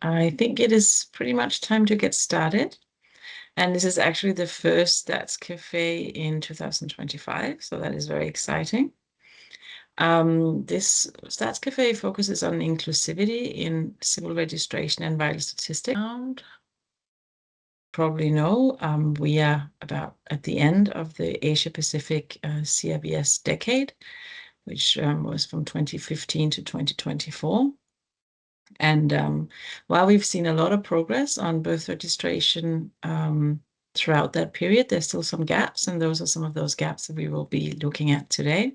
I think it is pretty much time to get started. And this is actually the first Stats Cafe in 2025, so that is very exciting. This Stats Cafe focuses on inclusivity in civil registration and vital statistics. Probably know, we are about at the end of the Asia-Pacific CRVS decade, which was from 2015 to 2024. And while we've seen a lot of progress on birth registration throughout that period, there's still some gaps, and those are some of those gaps that we will be looking at today.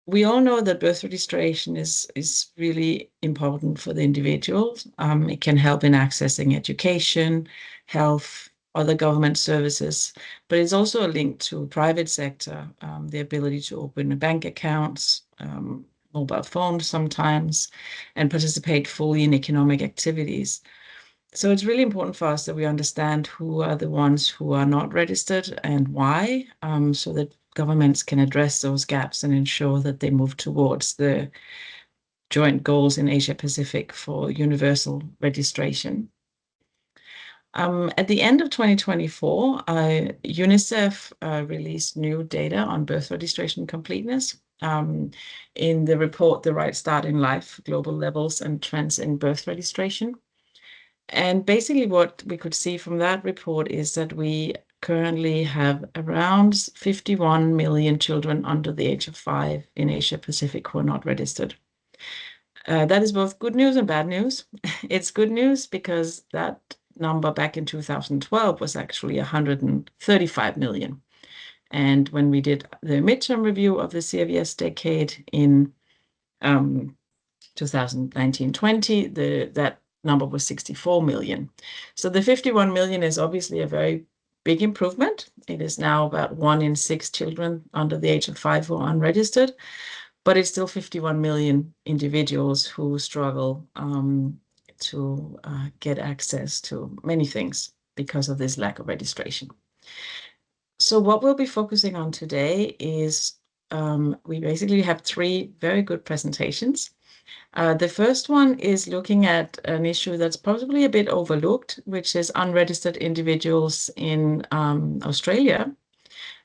We all know that birth registration is really important for the individuals. It can help in accessing education, health, other government services, but it's also a link to private sector, the ability to open bank accounts, mobile phones sometimes, and participate fully in economic activities. So it's really important for us that we understand who are the ones who are not registered and why, so that governments can address those gaps and ensure that they move towards the joint goals in Asia Pacific for universal registration. At the end of 2024, UNICEF released new data on birth registration completeness in the report, The Right Start in Life, Global Levels and Trends in Birth Registration. And basically what we could see from that report is that we currently have around 51 million children under the age of 5 in Asia Pacific who are not registered. That is both good news and bad news. It's good news because that number back in 2012 was actually 135 million. And when we did the midterm review of the CRVS decade in 2019-20, that number was 64 million. So the 51 million is obviously a very big improvement. It is now about 1 in 6 children under the age of 5 who are unregistered, but it's still 51 million individuals who struggle to get access to many things because of this lack of registration. So what we'll be focusing on today is we basically have 3 very good presentations. The first one is looking at an issue that's probably a bit overlooked, which is unregistered individuals in Australia.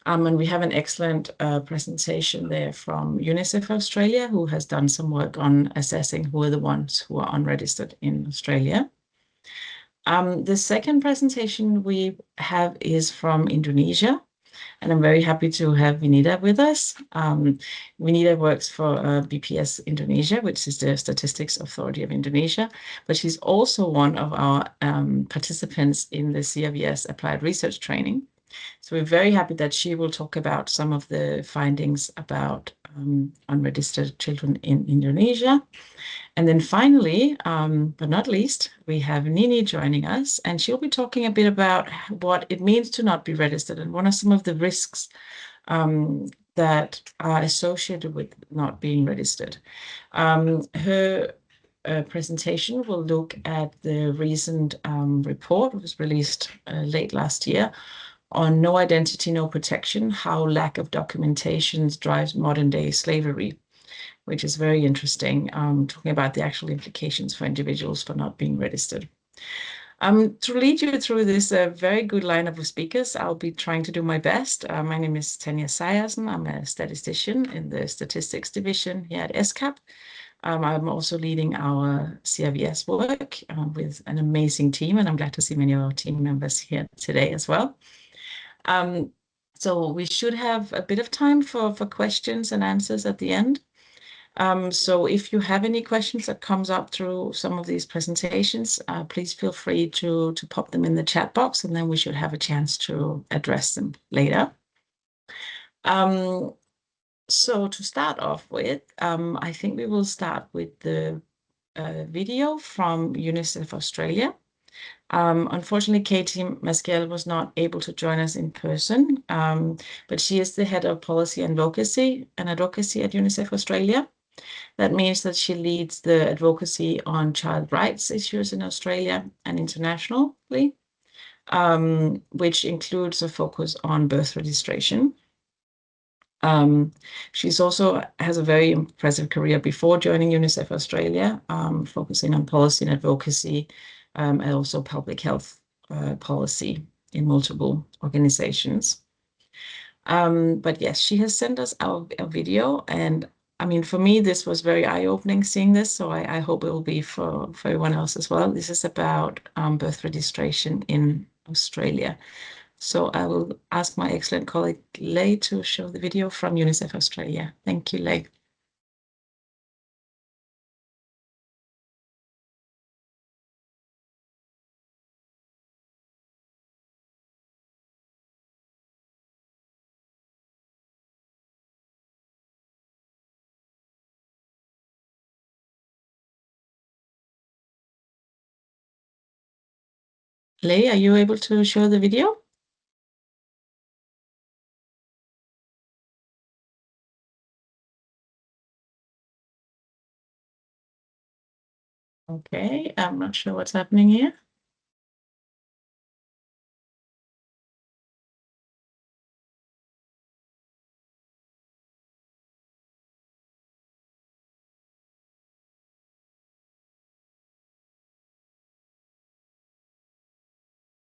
And we have an excellent presentation there from UNICEF Australia, who has done some work on assessing who are the ones who are unregistered in Australia. The second presentation we have is from Indonesia, and I'm very happy to have Vinita with us. Vinita works for BPS Indonesia, which is the Statistics Authority of Indonesia, but she's also one of our participants in the CRVS Applied Research Training. So we're very happy that she will talk about some of the findings about unregistered children in Indonesia. And then finally, but not least, we have Nini joining us, and she'll be talking a bit about what it means to not be registered and what are some of the risks that are associated with not being registered. Her presentation will look at the recent report that was released late last year on No Identity, No Protection, how lack of documentation drives modern day slavery, which is very interesting, talking about the actual implications for individuals for not being registered. To lead you through this very good lineup of speakers, I'll be trying to do my best. My name is Tanja Sejersen. I'm a statistician in the statistics division here at ESCAP. I'm also leading our CRVS work with an amazing team, and I'm glad to see many of our team members here today as well. So we should have a bit of time for questions and answers at the end. So if you have any questions that comes up through some of these presentations, please feel free to pop them in the chat box, and then we should have a chance to address them later. So to start off with, I think we will start with the video from UNICEF Australia. Unfortunately, Katie Masquel was not able to join us in person, but she is the head of policy and advocacy at UNICEF Australia. That means that she leads the advocacy on child rights issues in Australia and internationally, which includes a focus on birth registration. She's also has a very impressive career before joining UNICEF Australia, focusing on policy and advocacy, and also public health policy in multiple organizations. But yes, she has sent us our video, and I mean, for me, this was very eye-opening seeing this, so I hope it will be for everyone else as well. This is about birth registration in Australia. So I will ask my excellent colleague Lei to show the video from UNICEF Australia. Thank you, Lei. Lei, are you able to show the video? Okay, I'm not sure what's happening here.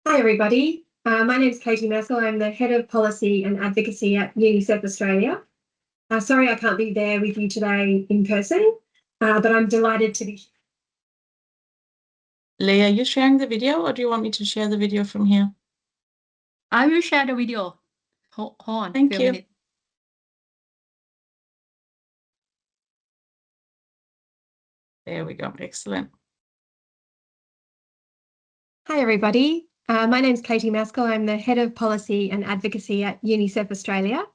Hi, everybody. My name is Katie Merkel. I'm the Head of Policy and Advocacy at UNICEF Australia. Sorry I can't be there with you today in person, but I'm delighted to be. Lei, are you sharing the video, or do you want me to share the video from here? I will share the video. Hold on. Thank few you. minutes. There we go. Excellent. Hi, everybody. My name is Katie Merkel. I'm the Head of Policy and Advocacy at UNICEF Australia.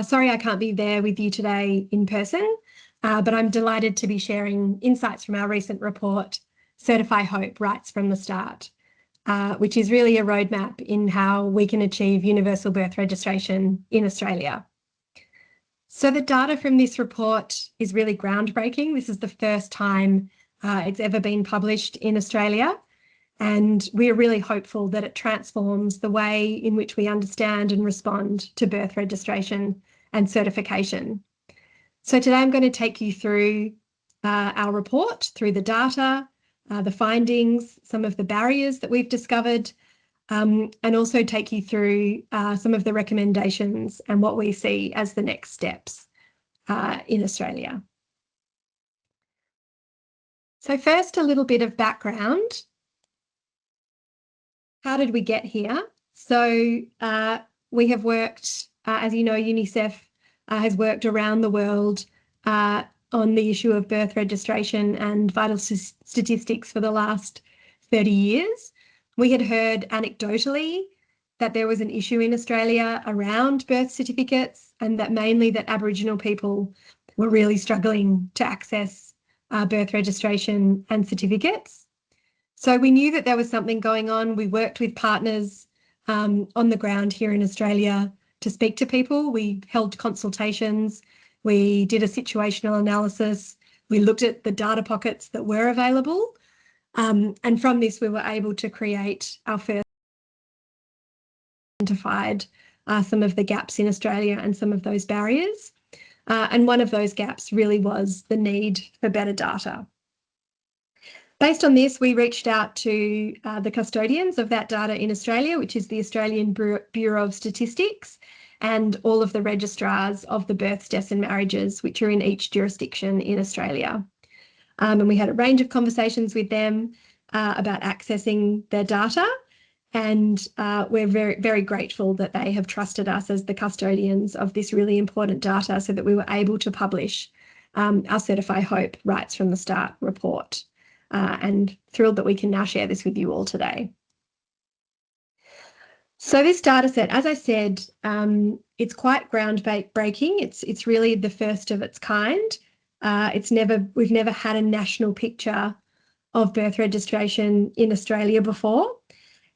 Sorry I can't be there with you today in person, but I'm delighted to be sharing insights from our recent report, Certify Hope, Rights from the Start, which is really a roadmap in how we can achieve universal birth registration in Australia. So the data from this report is really groundbreaking. This is the first time it's ever been published in Australia, and we're really hopeful that it transforms the way in which we understand and respond to birth registration and certification. So today I'm going to take you through our report, through the data, the findings, some of the barriers that we've discovered, and also take you through some of the recommendations and what we see as the next steps in Australia. So first, a little bit of background. How did we get here? So we have worked, as you know, UNICEF has worked around the world on the issue of birth registration and vital statistics for the last 30 years. We had heard anecdotally that there was an issue in Australia around birth certificates, and that mainly that Aboriginal people were really struggling to access birth registration and certificates. So we knew that there was something going on. We worked with partners on the ground here in Australia to speak to people. We held consultations. We did a situational analysis. We looked at the data pockets that were available. And from this, we were able to create our first identified some of the gaps in Australia and some of those barriers. And one of those gaps really was the need for better data. Based on this, we reached out to the custodians of that data in Australia, which is the Australian Bureau of Statistics, and all of the registrars of the births, deaths and marriages, which are in each jurisdiction in Australia. And we had a range of conversations with them about accessing their data. And we're very, very grateful that they have trusted us as the custodians of this really important data so that we were able to publish our Certify Hope Rights from the Start report. And thrilled that we can now share this with you all today. So this data set, as I said, it's quite groundbreaking. It's really the first of its kind. We've never had a national picture of birth registration in Australia before.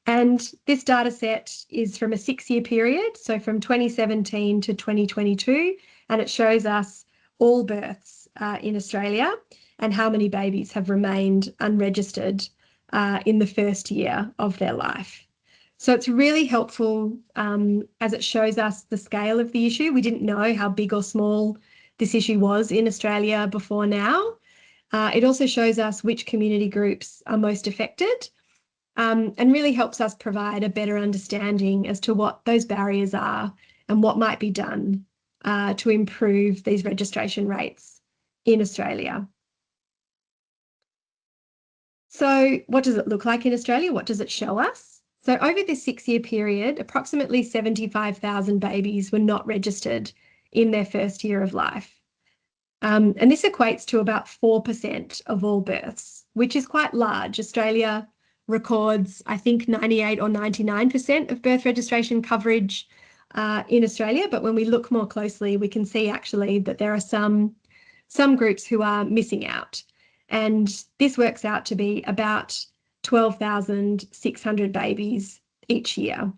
And this data set is from a 6-year period, so from 2017 to 2022, and it shows us all births in Australia and how many babies have remained unregistered in the first year of their life. So it's really helpful as it shows us the scale of the issue. We didn't know how big or small this issue was in Australia before now. It also shows us which community groups are most affected, and really helps us provide a better understanding as to what those barriers are and what might be done to improve these registration rates in Australia. So what does it look like in Australia? What does it show us? So over this 6-year period, approximately 75,000 babies were not registered in their first year of life. And this equates to about 4% of all births, which is quite large. Australia records, I think, 98 or 99% of birth registration coverage in Australia. But when we look more closely, we can see actually that there are some groups who are missing out. And this works out to be about 12,600 babies each year,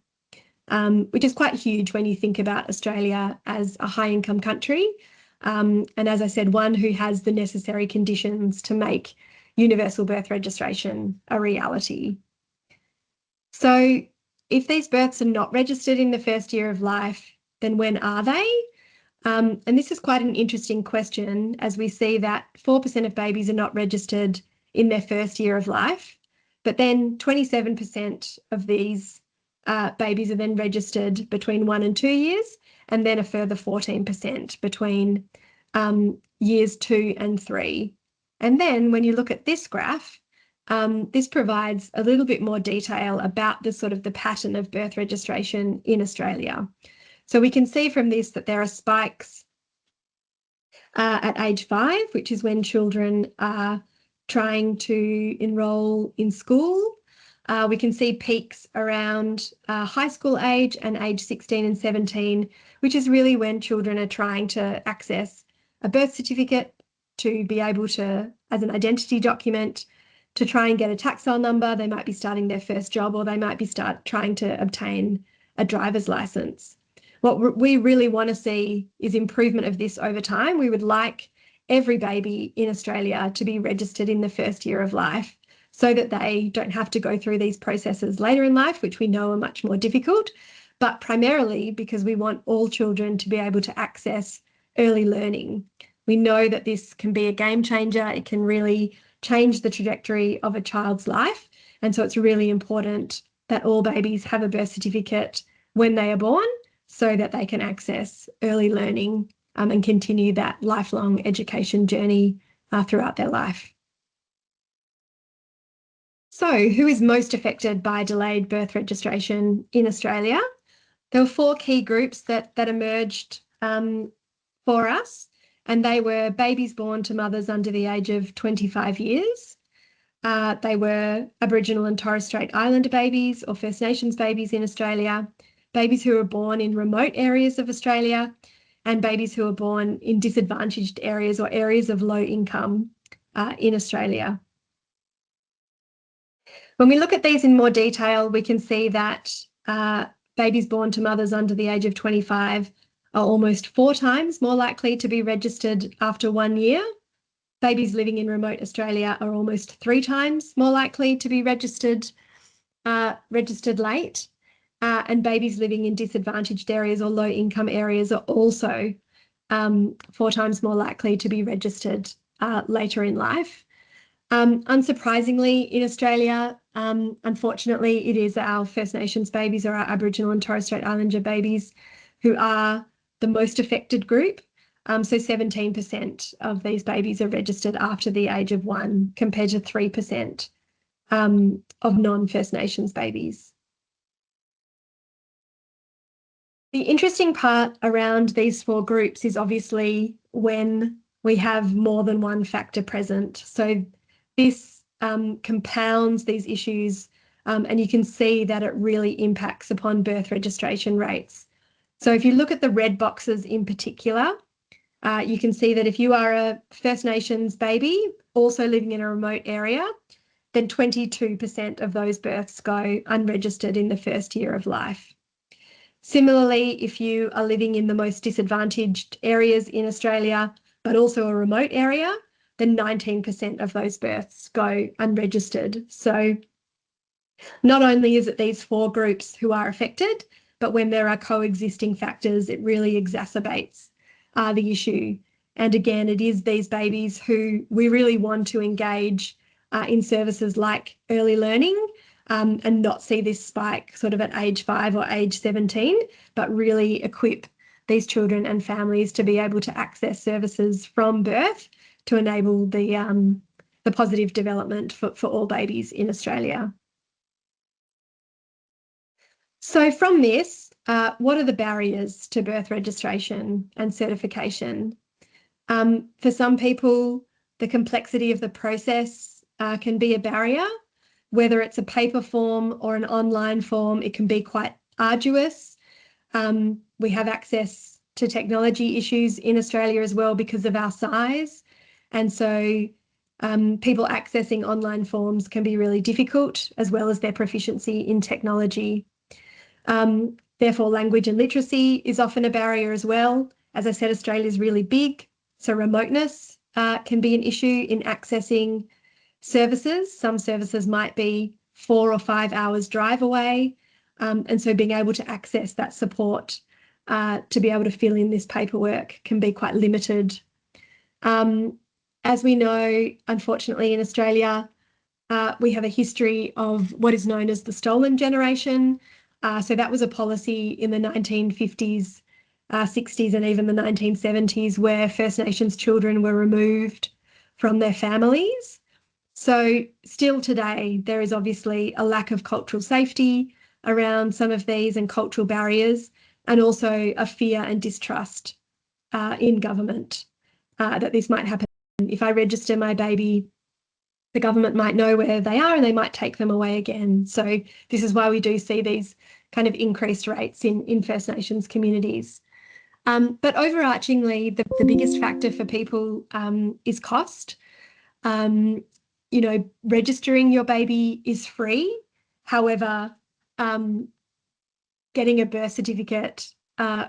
which is quite huge when you think about Australia as a high-income country. And as I said, one who has the necessary conditions to make universal birth registration a reality. So if these births are not registered in the first year of life, then when are they? And this is quite an interesting question, as we see that 4% of babies are not registered in their first year of life, but then 27% of these babies are then registered between 1 and 2 years, and then a further 14% between years 2 and 3. And then when you look at this graph, this provides a little bit more detail about the sort of the pattern of birth registration in Australia. So we can see from this that there are spikes at age 5, which is when children are trying to enrol in school. We can see peaks around high school age and age 16 and 17, which is really when children are trying to access a birth certificate to be able to, as an identity document, to try and get a taxol number. They might be starting their first job, or they might be trying to obtain a driver's license. What we really want to see is improvement of this over time. We would like every baby in Australia to be registered in the first year of life so that they don't have to go through these processes later in life, which we know are much more difficult, but primarily because we want all children to be able to access early learning. We know that this can be a game changer. It can really change the trajectory of a child's life. And so it's really important that all babies have a birth certificate when they are born, so that they can access early learning and continue that lifelong education journey throughout their life. So who is most affected by delayed birth registration in Australia? There were 4 key groups that emerged for us, and they were babies born to mothers under the age of 25 years. They were Aboriginal and Torres Strait Islander babies or First Nations babies in Australia, babies who are born in remote areas of Australia, and babies who are born in disadvantaged areas or areas of low income in Australia. When we look at these in more detail, we can see that babies born to mothers under the age of 25 are almost 4 times more likely to be registered after 1 year. Babies living in remote Australia are almost 3 times more likely to be registered late. And babies living in disadvantaged areas or low-income areas are also 4 times more likely to be registered later in life. Unsurprisingly, in Australia, unfortunately, it is our First Nations babies or our Aboriginal and Torres Strait Islander babies who are the most affected group. So 17% of these babies are registered after the age of 1, compared to 3% of non-First Nations babies. The interesting part around these 4 groups is obviously when we have more than one factor present. So this compounds these issues, and you can see that it really impacts upon birth registration rates. So if you look at the red boxes in particular, you can see that if you are a First Nations baby also living in a remote area, then 22% of those births go unregistered in the first year of life. Similarly, if you are living in the most disadvantaged areas in Australia, but also a remote area, then 19% of those births go unregistered. So Not only is it these 4 groups who are affected, but when there are coexisting factors, it really exacerbates the issue. And again, it is these babies who we really want to engage in services like early learning and not see this spike sort of at age 5 or age 17, but really equip these children and families to be able to access services from birth to enable the positive development for all babies in Australia. So from this, what are the barriers to birth registration and certification? For some people, the complexity of the process can be a barrier. Whether it's a paper form or an online form, it can be quite arduous. We have access to technology issues in Australia as well because of our size. And so people accessing online forms can be really difficult, as well as their proficiency in technology. Therefore, language and literacy is often a barrier as well. As I said, Australia is really big, so remoteness can be an issue in accessing services. Some services might be 4 or 5 hours drive away, and so being able to access that support to be able to fill in this paperwork can be quite limited. As we know, unfortunately, in Australia, we have a history of what is known as the stolen generation. So that was a policy in the 1950s, 60s, and even the 1970s, where First Nations children were removed from their families. So still today, there is obviously a lack of cultural safety around some of these and cultural barriers, and also a fear and distrust in government that this might happen. If I register my baby, the government might know where they are and they might take them away again. So this is why we do see these kind of increased rates in First Nations communities. But overarchingly, the biggest factor for people is cost. You know, registering your baby is free. However, getting a birth certificate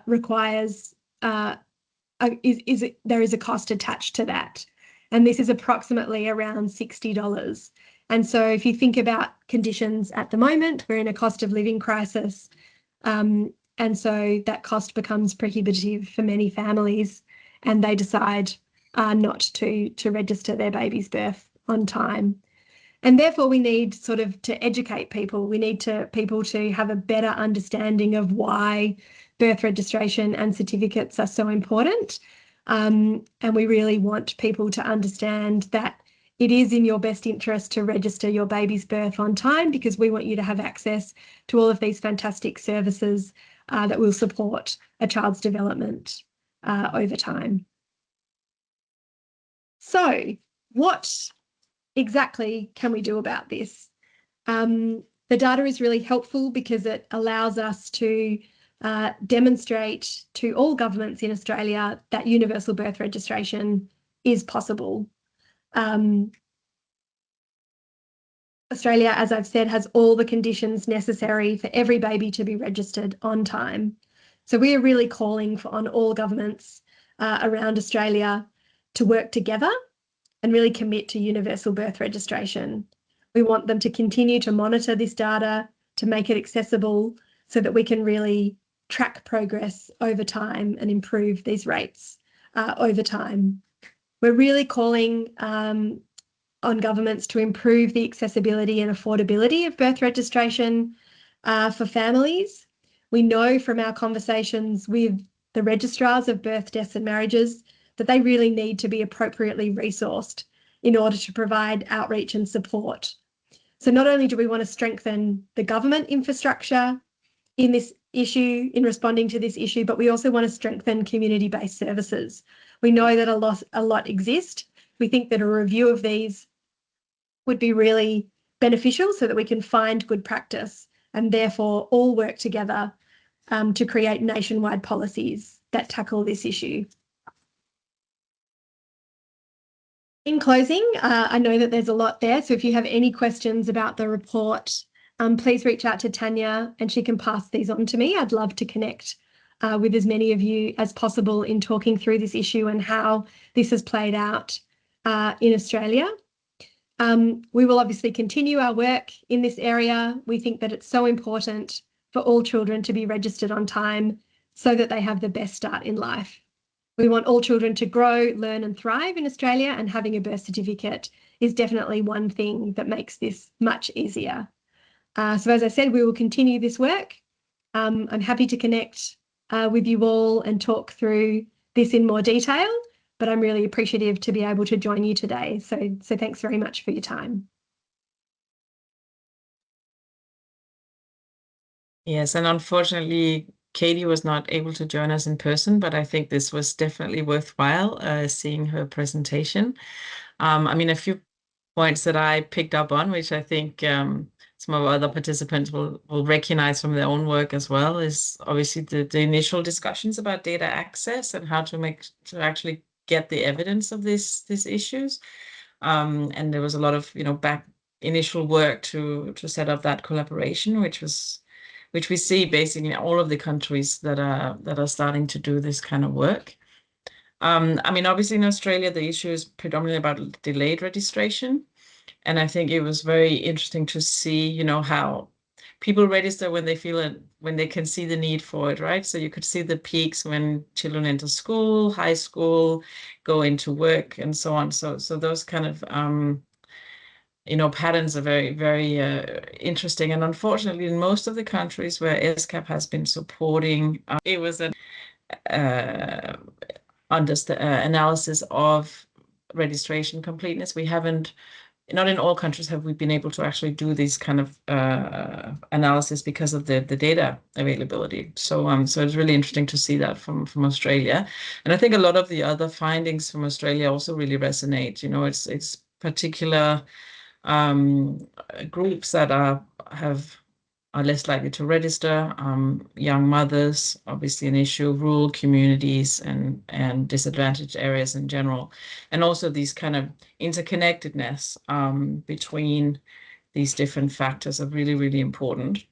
requires there is a cost attached to that. And this is approximately around $60. And so if you think about conditions at the moment, we're in a cost of living crisis. And so that cost becomes prohibitive for many families, and they decide not to register their baby's birth on time. And therefore, we need sort of to educate people. We need people to have a better understanding of why birth registration and certificates are so important. And we really want people to understand that it is in your best interest to register your baby's birth on time, because we want you to have access to all of these fantastic services that will support a child's development over time. So what exactly can we do about this? The data is really helpful because it allows us to demonstrate to all governments in Australia that universal birth registration is possible. Australia, as I've said, has all the conditions necessary for every baby to be registered on time. So we are really calling on all governments around Australia to work together and really commit to universal birth registration. We want them to continue to monitor this data, to make it accessible so that we can really track progress over time and improve these rates over time. We're really calling on governments to improve the accessibility and affordability of birth registration for families. We know from our conversations with the registrars of birth, deaths and marriages that they really need to be appropriately resourced in order to provide outreach and support. So not only do we want to strengthen the government infrastructure in this issue, in responding to this issue, but we also want to strengthen community-based services. We know that a lot exist. We think that a review of these would be really beneficial so that we can find good practice and therefore all work together to create nationwide policies that tackle this issue. In closing, I know that there's a lot there, so if you have any questions about the report, please reach out to Tanya and she can pass these on to me. I'd love to connect with as many of you as possible in talking through this issue and how this has played out in Australia. We will obviously continue our work in this area. We think that it's so important for all children to be registered on time so that they have the best start in life. We want all children to grow, learn and thrive in Australia, and having a birth certificate is definitely one thing that makes this much easier. So as I said, we will continue this work. I'm happy to connect with you all and talk through this in more detail, but I'm really appreciative to be able to join you today. So thanks very much for your time. Yes, and unfortunately, Katie was not able to join us in person, but I think this was definitely worthwhile seeing her presentation. I mean, a few points that I picked up on, which I think some of our other participants will recognize from their own work as well, is obviously the initial discussions about data access and how to actually get the evidence of these issues. And there was a lot of initial work to set up that collaboration, which we see basically in all of the countries that are starting to do this kind of work. I mean, obviously in Australia, the issue is predominantly about delayed registration. And I think it was very interesting to see, how people register when they feel it, when they can see the need for it, right? So you could see the peaks when children enter school, high school, go into work, and so on. So those kind of patterns are very, very interesting. And unfortunately, in most of the countries where ESCAP has been supporting, it was an analysis of registration completeness. We haven't, not in all countries have we been able to actually do these kind of analysis because of the data availability. So it's really interesting to see that from Australia. And I think a lot of the other findings from Australia also really resonate. It's particular groups that are less likely to register, young mothers, obviously an issue, rural communities and disadvantaged areas in general, and also these kind of interconnectedness between these different factors are really, really important.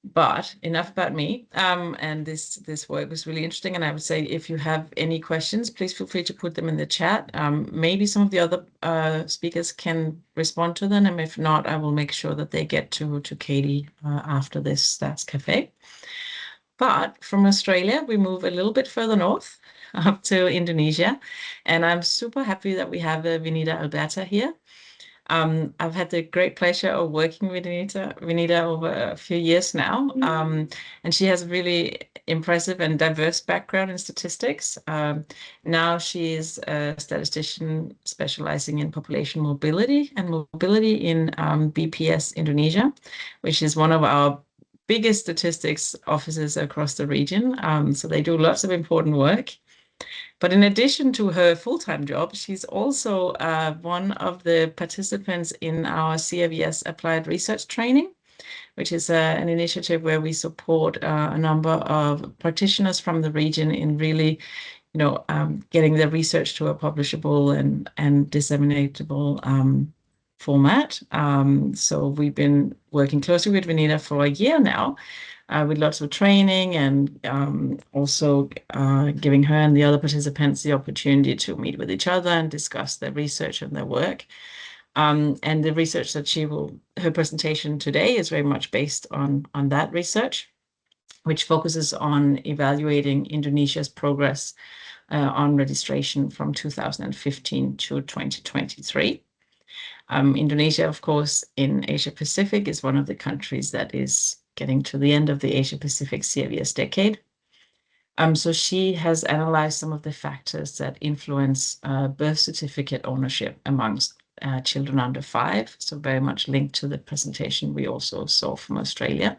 But enough about me. And this work was really interesting. And I would say if you have any questions, please feel free to put them in the chat. Maybe some of the other speakers can respond to them. And if not, I will make sure that they get to Katie after this Stats Café. But from Australia, we move a little bit further north up to Indonesia. And I'm super happy that we have Vinita Alberta here. I've had the great pleasure of working with Vinita over a few years now, and she has a really impressive and diverse background in statistics. Now she is a statistician specializing in population mobility and mobility in BPS Indonesia, which is one of our biggest statistics offices across the region. So they do lots of important work. But in addition to her full-time job, she's also one of the participants in our CRVS applied research training, which is an initiative where we support a number of practitioners from the region in really, getting their research to a publishable and disseminatable format. So we've been working closely with Vinita for a year now, with lots of training and also giving her and the other participants the opportunity to meet with each other and discuss their research and their work. And the research that her presentation today is very much based on that research, which focuses on evaluating Indonesia's progress on registration from 2015 to 2023. Indonesia, of course, in Asia Pacific is one of the countries that is getting to the end of the Asia Pacific CRVS decade. So she has analyzed some of the factors that influence birth certificate ownership amongst children under 5. So very much linked to the presentation we also saw from Australia.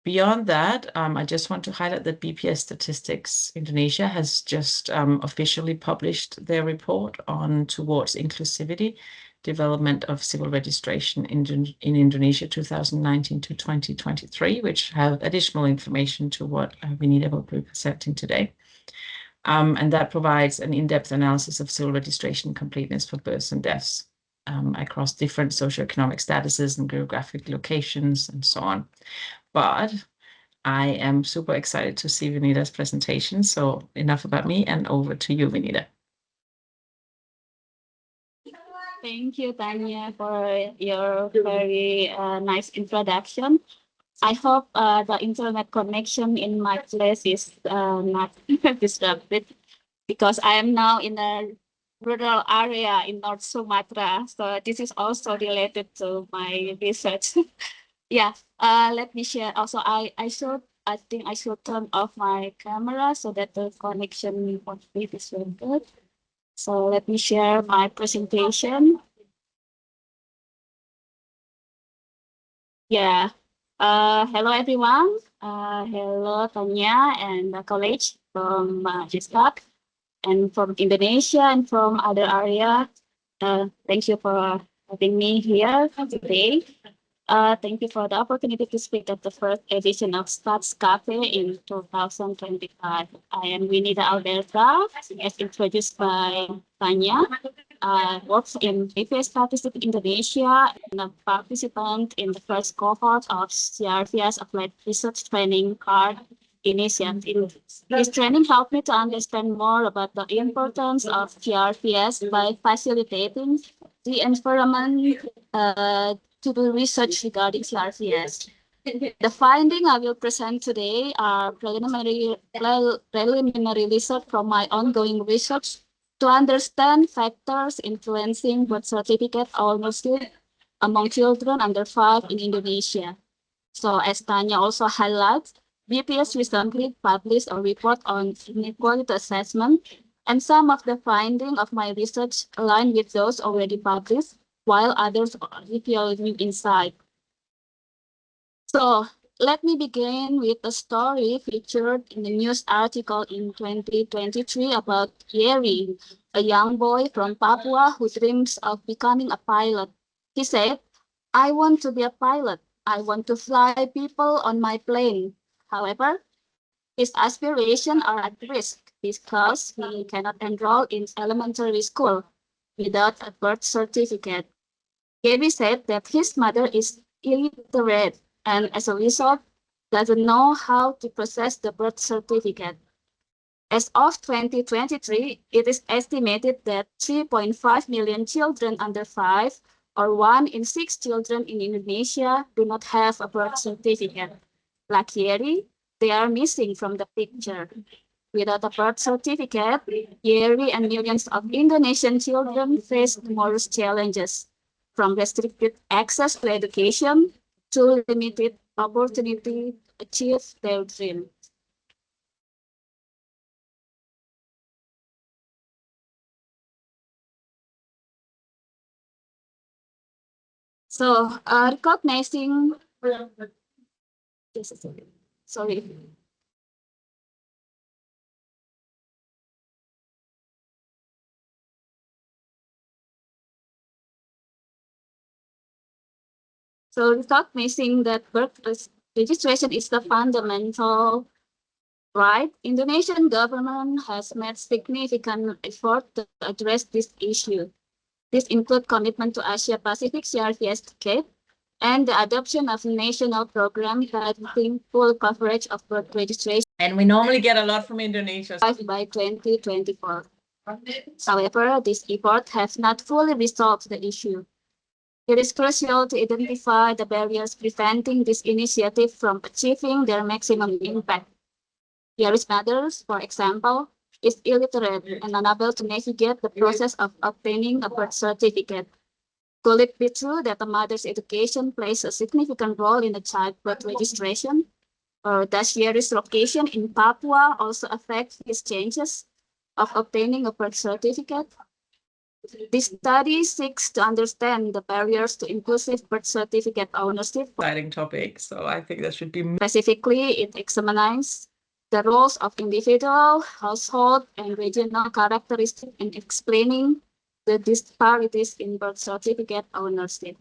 Beyond that, I just want to highlight that BPS Statistics Indonesia has just officially published their report on Towards Inclusivity, Development of Civil Registration in Indonesia 2019 to 2023, which have additional information to what Vinita will be presenting today. And that provides an in-depth analysis of civil registration completeness for births and deaths across different socioeconomic statuses and geographic locations and so on. But I am super excited to see Vinita's presentation. So enough about me and over to you, Vinita. Thank you, Tanya, for your very nice introduction. I hope the internet connection in my place is not disrupted because I am now in a rural area in North Sumatra. So this is also related to my research. Yeah, let me share. Also, I think I should turn off my camera so that the connection won't be disrupted. So let me share my presentation. Yeah. Hello everyone. Hello Tanya and the college from ESCAP and from Indonesia and from other area. Thank you for having me here today. Thank you for the opportunity to speak at the first edition of Stats Café in 2025. I am Winita Alberta, as introduced by Tanya. I work in previous Statistics Indonesia and a participant in the first cohort of CRVS Applied Research Training Card Initiative. This training helped me to understand more about the importance of CRVS by facilitating the environment to do research regarding CRVS. The findings I will present today are preliminary research from my ongoing research to understand factors influencing birth certificate ownership among children under 5 in Indonesia. So as Tanya also highlights, BPS recently published a report on inequality assessment, and some of the findings of my research align with those already published, while others reveal new insight. So let me begin with a story featured in the news article in 2023 about Yeri, a young boy from Papua who dreams of becoming a pilot. He said, "I want to be a pilot. I want to fly people on my plane." However, his aspirations are at risk because he cannot enroll in elementary school without a birth certificate. Gary said that his mother is illiterate and as a result doesn't know how to process the birth certificate. As of 2023, it is estimated that 3.5 million children under 5 or 1 in 6 children in Indonesia do not have a birth certificate. Like Yeri, they are missing from the picture. Without a birth certificate, Yeri and millions of Indonesian children face numerous challenges, from restricted access to education to limited opportunity to achieve their dream. So, recognizing, sorry. So, recognizing that birth registration is the fundamental right, Indonesian government has made significant effort to address this issue. This includes commitment to Asia Pacific CRVS decade and the adoption of a national program targeting full coverage of birth registration. And we normally get a lot from Indonesia. By 2024. However, these efforts have not fully resolved the issue. It is crucial to identify the barriers preventing this initiative from achieving their maximum impact. Yari's mother, for example, is illiterate and unable to navigate the process of obtaining a birth certificate. Could it be true that a mother's education plays a significant role in a child birth registration? Or does Yari's location in Papua also affect his chances of obtaining a birth certificate? This study seeks to understand the barriers to inclusive birth certificate ownership. Exciting topic, so I think that should be. Specifically, it examines the roles of individual, household, and regional characteristics in explaining the disparities in birth certificate ownership.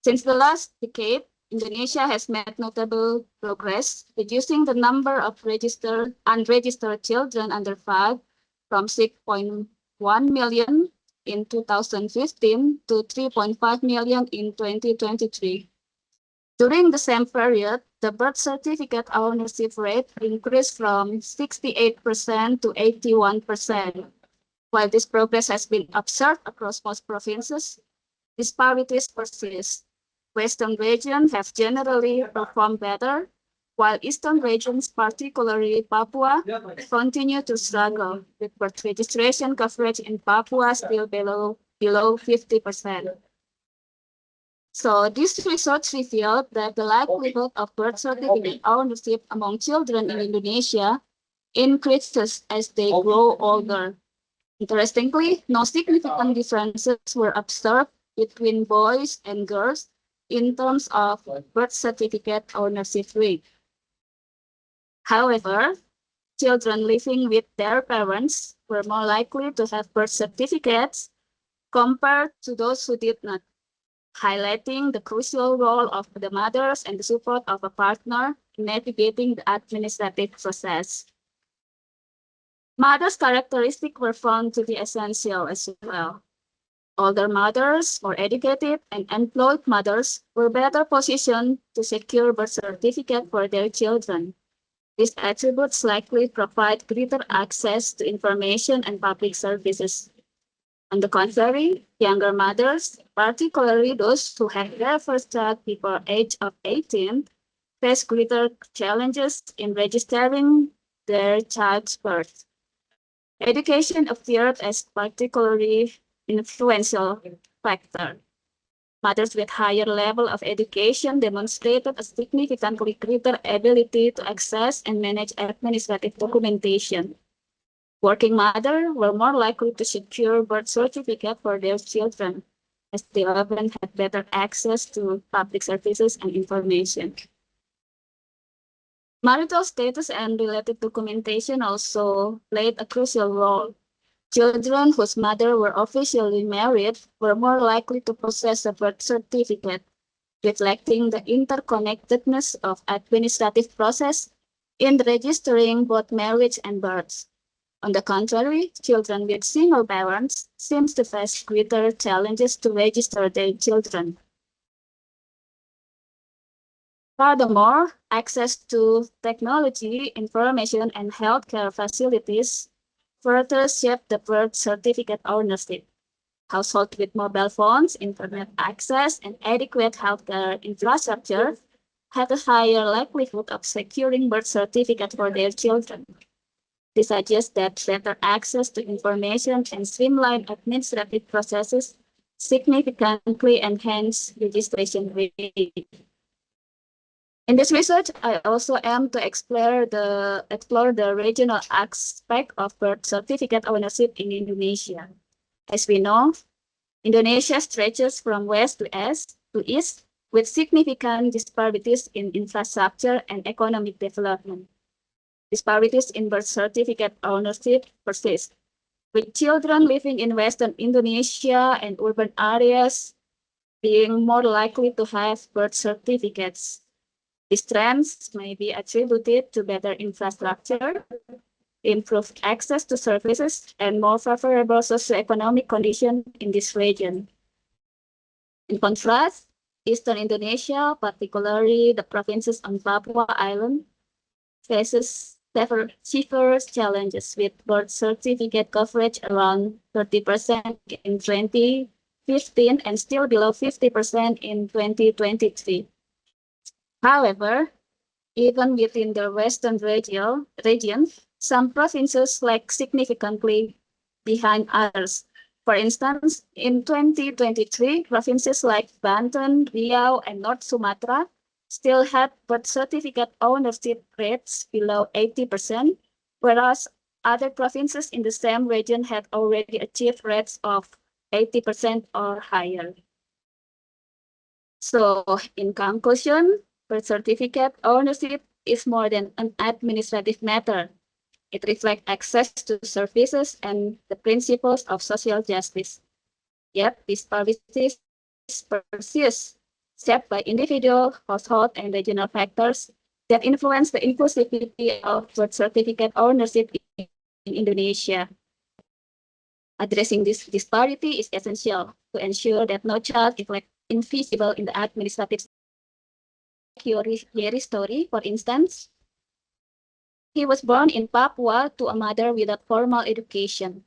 Since the last decade, Indonesia has made notable progress, reducing the number of unregistered children under 5 from 6.1 million in 2015 to 3.5 million in 2023. During the same period, the birth certificate ownership rate increased from 68% to 81%. While this progress has been observed across most provinces, disparities persist. Western regions have generally performed better, while Eastern regions, particularly Papua, continue to struggle, with birth registration coverage in Papua still below 50%. So this research revealed that the likelihood of birth certificate ownership among children in Indonesia increases as they grow older. Interestingly, no significant differences were observed between boys and girls in terms of birth certificate ownership rate. However, children living with their parents were more likely to have birth certificates compared to those who did not, highlighting the crucial role of the mothers and the support of a partner in navigating the administrative process. Mothers' characteristics were found to be essential as well. Older mothers, more educated, and employed mothers were better positioned to secure birth certificate for their children. These attributes likely provide greater access to information and public services. On the contrary, younger mothers, particularly those who had their first child before age of 18, face greater challenges in registering their child's birth. Education appeared as particularly influential factor. Mothers with higher level of education demonstrated a significantly greater ability to access and manage administrative documentation. Working mothers were more likely to secure birth certificate for their children, as they often had better access to public services and information. Marital status and related documentation also played a crucial role. Children whose mothers were officially married were more likely to possess a birth certificate, reflecting the interconnectedness of administrative process in registering both marriage and births. On the contrary, children with single parents seem to face greater challenges to register their children. Furthermore, access to technology, information, and healthcare facilities further shaped the birth certificate ownership. Households with mobile phones, internet access, and adequate healthcare infrastructure had a higher likelihood of securing birth certificate for their children. This suggests that better access to information and streamlined administrative processes significantly enhance registration rate. In this research, I also aim to explore the regional aspect of birth certificate ownership in Indonesia. As we know, Indonesia stretches from west to east with significant disparities in infrastructure and economic development. Disparities in birth certificate ownership persist, with children living in Western Indonesia and urban areas being more likely to have birth certificates. These trends may be attributed to better infrastructure, improved access to services, and more favorable socioeconomic conditions in this region. In contrast, Eastern Indonesia, particularly the provinces on Papua Island, faces severe challenges with birth certificate coverage around 30% in 2015 and still below 50% in 2023. However, even within the Western region, some provinces lag significantly behind others. For instance, in 2023, provinces like Banten, Riau, and North Sumatra still had birth certificate ownership rates below 80%, whereas other provinces in the same region had already achieved rates of 80% or higher. So, in conclusion, birth certificate ownership is more than an administrative matter. It reflects access to services and the principles of social justice. Yet, disparities persist, shaped by individual, household, and regional factors that influence the inclusivity of birth certificate ownership in Indonesia. Addressing this disparity is essential to ensure that no child is left invisible in the administrative Yeri's story, for instance. He was born in Papua to a mother without formal education.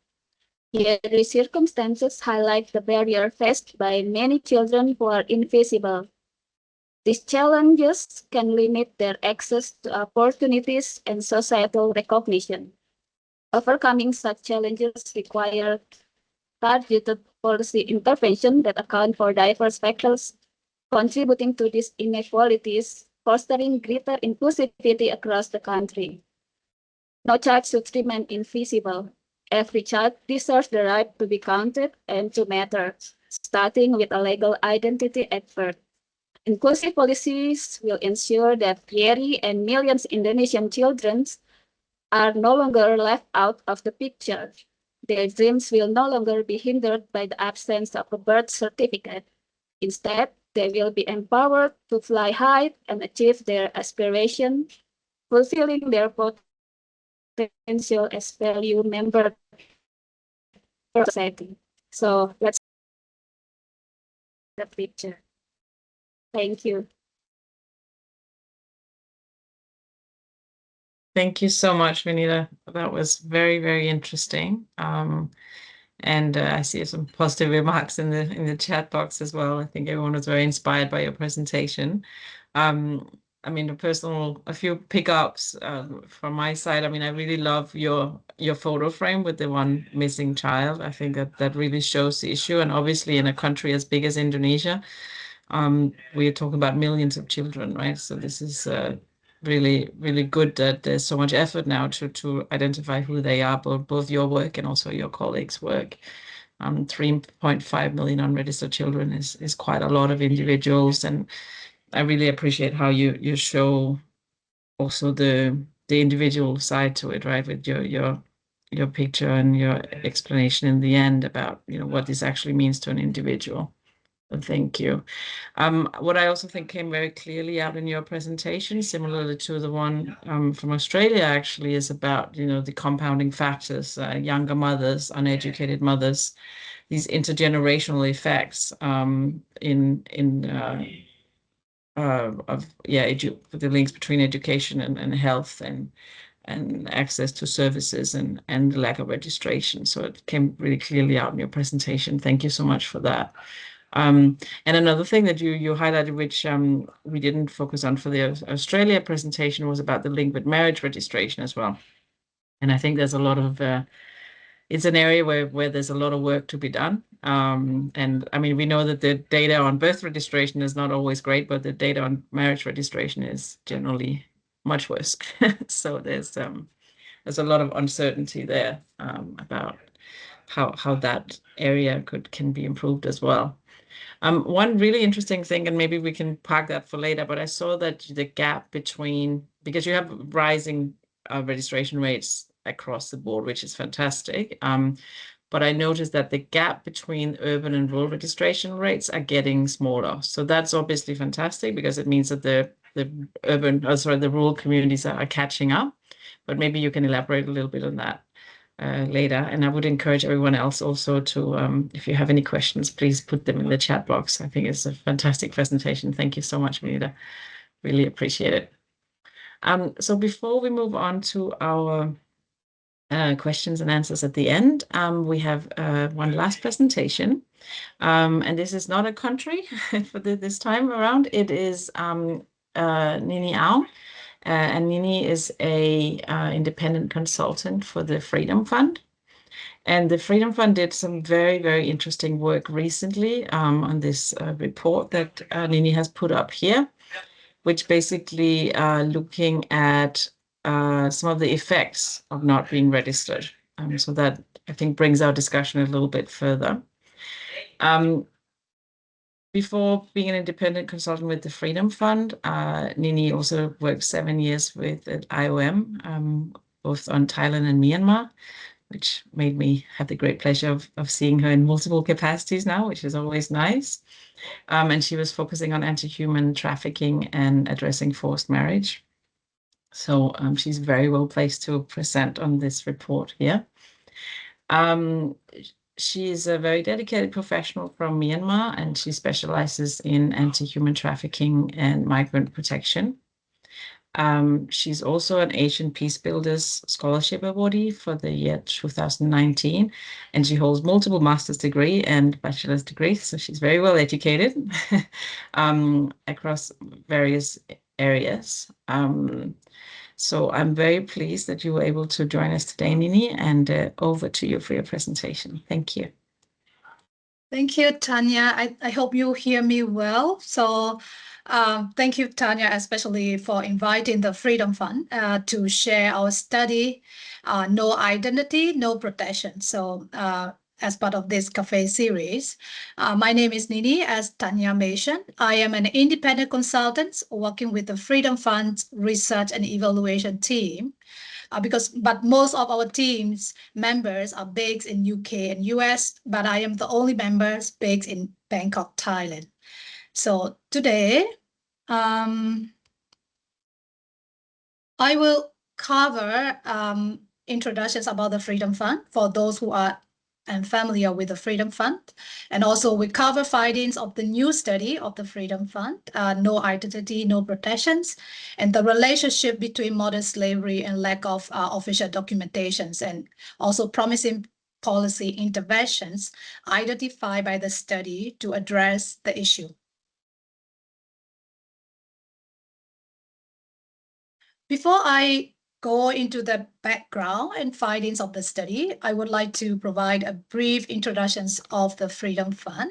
Here, the circumstances highlight the barrier faced by many children who are invisible. These challenges can limit their access to opportunities and societal recognition. Overcoming such challenges require targeted policy intervention that account for diverse factors contributing to these inequalities, fostering greater inclusivity across the country. No child should remain invisible. Every child deserves the right to be counted and to matter, starting with a legal identity at birth. Inclusive policies will ensure that Yeri and millions of Indonesian children are no longer left out of the picture. Their dreams will no longer be hindered by the absence of a birth certificate. Instead, they will be empowered to fly high and achieve their aspiration, fulfilling their potential as value member of society. So let's the picture. Thank you. Thank you so much, Vinita. That was very, very interesting. And I see some positive remarks in the chat box as well. I think everyone was very inspired by your presentation. I mean, a few pickups from my side. I mean, I really love your photo frame with the one missing child. I think that really shows the issue. And obviously, in a country as big as Indonesia, we are talking about millions of children, right? So this is really, really good that there's so much effort now to identify who they are, both your work and also your colleagues' work. 3.5 million unregistered children is quite a lot of individuals, and I really appreciate how you show also the individual side to it, right? With your picture and your explanation in the end about what this actually means to an individual. So thank you. What I also think came very clearly out in your presentation, similarly to the one from Australia, actually, is about the compounding factors, younger mothers, uneducated mothers, these intergenerational effects the links between education and health and access to services and the lack of registration. So it came really clearly out in your presentation. Thank you so much for that. And another thing that you highlighted, which we didn't focus on for the Australia presentation, was about the link with marriage registration as well. And I think there's a lot of it's an area where there's a lot of work to be done. And I mean, we know that the data on birth registration is not always great, but the data on marriage registration is generally much worse. So there's a lot of uncertainty there about how that area can be improved as well. One really interesting thing, and maybe we can park that for later, but I saw that the gap between, because you have rising registration rates across the board, which is fantastic. But I noticed that the gap between urban and rural registration rates are getting smaller. So that's obviously fantastic because it means that the rural communities are catching up. But maybe you can elaborate a little bit on that later. And I would encourage everyone else also to, if you have any questions, please put them in the chat box. I think it's a fantastic presentation. Thank you so much, Vinita. Really appreciate it. So before we move on to our questions and answers at the end, we have one last presentation. And this is not a country for this time around. It is Nini Aung. And Nini is a independent consultant for the Freedom Fund. And the Freedom Fund did some very, very interesting work recently on this report that Nini has put up here, which basically looking at some of the effects of not being registered. So that, I think, brings our discussion a little bit further. Before being an independent consultant with the Freedom Fund, Nini also worked 7 years with IOM, both on Thailand and Myanmar, which made me have the great pleasure of seeing her in multiple capacities now, which is always nice. And she was focusing on anti-human trafficking and addressing forced marriage. So she's very well placed to present on this report here. She is a very dedicated professional from Myanmar, and she specializes in anti-human trafficking and migrant protection. She's also an Asian Peace Builders Scholarship Awardee for the year 2019, and she holds multiple master's degree and bachelor's degrees, so she's very well educated across various areas. So I'm very pleased that you were able to join us today, Nini, and over to you for your presentation. Thank you. Thank you, Tanya. I hope you hear me well. So thank you, Tanya, especially for inviting the Freedom Fund to share our study, No Identity, No Protection. So as part of this cafe series, my name is Nini, as Tanya mentioned. I am an independent consultant working with the Freedom Fund's research and evaluation team. But most of our team's members are based in UK and US, but I am the only member based in Bangkok, Thailand. So today, I will cover introductions about the Freedom Fund for those who are familiar with the Freedom Fund. And also we cover findings of the new study of the Freedom Fund, No Identity, No Protections, and the relationship between modern slavery and lack of official documentations, and also promising policy interventions identified by the study to address the issue. Before I go into the background and findings of the study, I would like to provide a brief introduction of the Freedom Fund.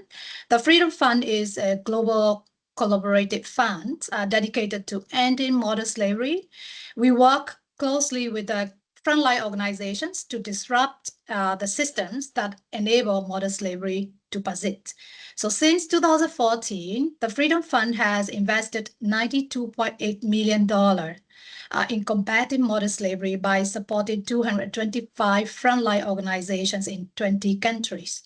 The Freedom Fund is a global collaborative fund dedicated to ending modern slavery. We work closely with the frontline organizations to disrupt the systems that enable modern slavery to persist. So since 2014, the Freedom Fund has invested $92.8 million in combating modern slavery by supporting 225 frontline organizations in 20 countries.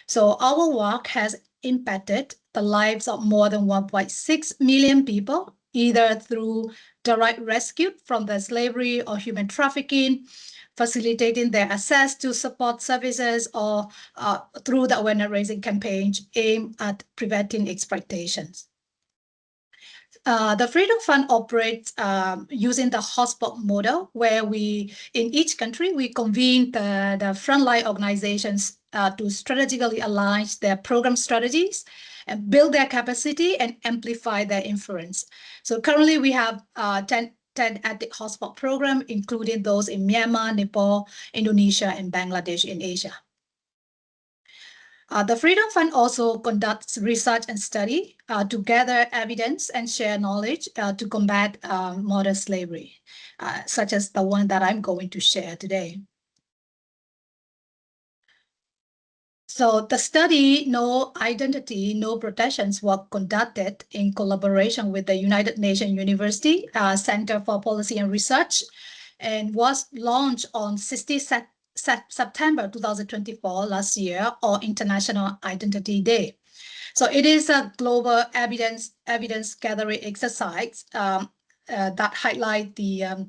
So our work has impacted the lives of more than 1.6 million people, either through direct rescue from the slavery or human trafficking, facilitating their access to support services, or through the awareness-raising campaigns aimed at preventing exploitations. The Freedom Fund operates using the hotspot model, where in each country, we convene the frontline organizations to strategically align their program strategies and build their capacity and amplify their influence. So currently we have 10 active hotspot programs, including those in Myanmar, Nepal, Indonesia, and Bangladesh in Asia. The Freedom Fund also conducts research and study to gather evidence and share knowledge to combat modern slavery, such as the one that I'm going to share today. So the study, No Identity, No Protections, was conducted in collaboration with the United Nations University Center for Policy and Research, and was launched on 16 September 2024 last year, or International Identity Day. So it is a global evidence gathering exercise that highlight the